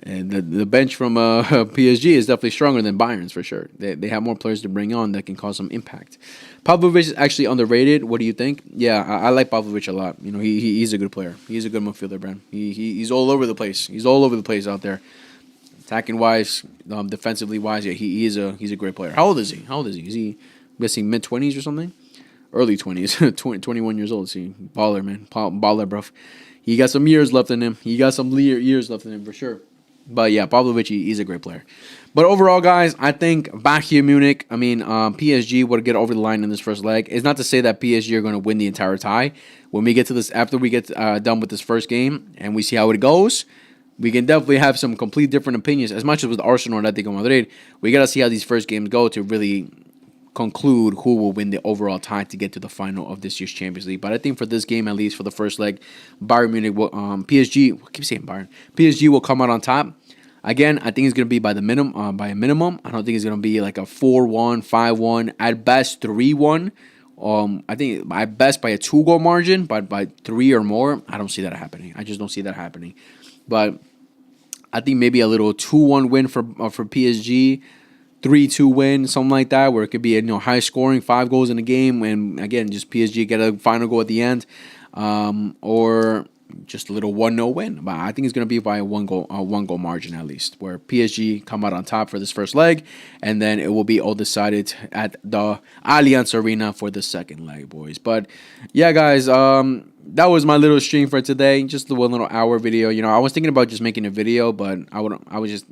And the bench from PSG is definitely stronger than Bayern's for sure. They have more players to bring on that can cause some impact. Pavlovic is actually underrated. What do you think? Yeah, I like Pavlovic a lot. He's a good player. He's a good midfielder, Brand. He's all over the place. He's all over the place out there. Attacking wise, defensively wise, yeah, he's a great player. How old is he? Is he? I'm guessing mid-20s or something? Early 20s. 21 years old. See, baller, man. Baller, bro. He got some years left in him. For sure. But yeah, Pavlovic, he's a great player. But overall, guys, I think Bayern Munich, PSG would get over the line in this first leg. It's not to say that PSG are going to win the entire tie. When we get to this, after we get done with this first game and we see how it goes, we can definitely have some complete different opinions. As much as with Arsenal and Atletico Madrid, we got to see how these first games go to really conclude who will win the overall tie to get to the final of this year's Champions League. But I think for this game, at least for the first leg, Bayern Munich will PSG. I keep saying Bayern. PSG will come out on top. Again, I think it's going to be by a minimum. I don't think it's going to be like a 4-1, 5-1, at best 3-1. I think at best by a 2-goal margin, but by 3 or more, I don't see that happening. I just don't see that happening. But I think maybe a little 2-1 win for PSG. 3-2 win, something like that, where it could be high scoring, 5 goals in a game, and again, just PSG get a final goal at the end, or just a little 1-0 win. But I think it's going to be by a one goal margin at least, where PSG come out on top for this first leg, and then it will be all decided at the Allianz Arena for the second leg, boys. But yeah, guys, that was my little stream for today. Just the one little hour video. I was thinking about just making a video, but I was just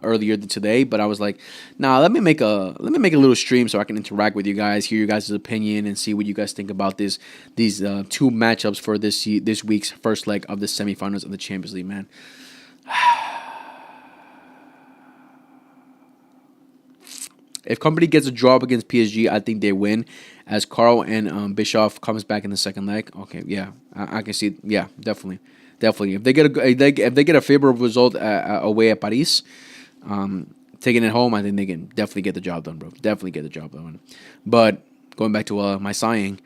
earlier today. But I was like, nah, let me make a little stream so I can interact with you guys, hear you guys' opinion, and see what you guys think about these two matchups for this week's first leg of the semifinals of the Champions League, man. If Kompany gets a draw up against PSG, I think they win. As Carl and Bischoff comes back in the second leg, okay, yeah, I can see. Yeah, definitely. If they get a favorable result away at Paris, taking it home, I think they can definitely get the job done, bro. Definitely get the job done. But going back to my sighing,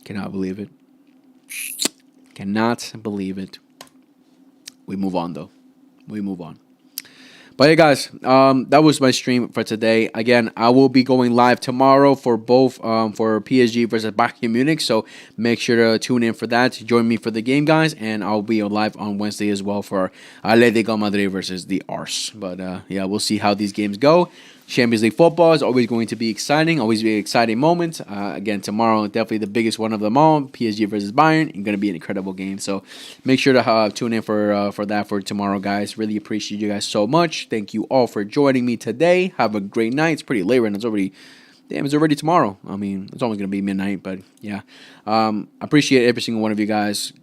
cannot believe it. Cannot believe it. We move on, though. We move on. But hey, guys, that was my stream for today. Again, I will be going live tomorrow for both for PSG versus Bayern Munich. So make sure to tune in for that. Join me for the game, guys. And I'll be live on Wednesday as well for Atletico Madrid versus the Ars. But yeah, we'll see how these games go. Champions League football is always going to be exciting, always be an exciting moment. Again, tomorrow, definitely the biggest one of them all, PSG versus Bayern. It's going to be an incredible game. So make sure to tune in for that for tomorrow, guys. Really appreciate you guys so much. Thank you all for joining me today. Have a great night. It's pretty late right now. Damn, it's already tomorrow. I mean, it's almost gonna be midnight, but yeah. I appreciate every single one of you guys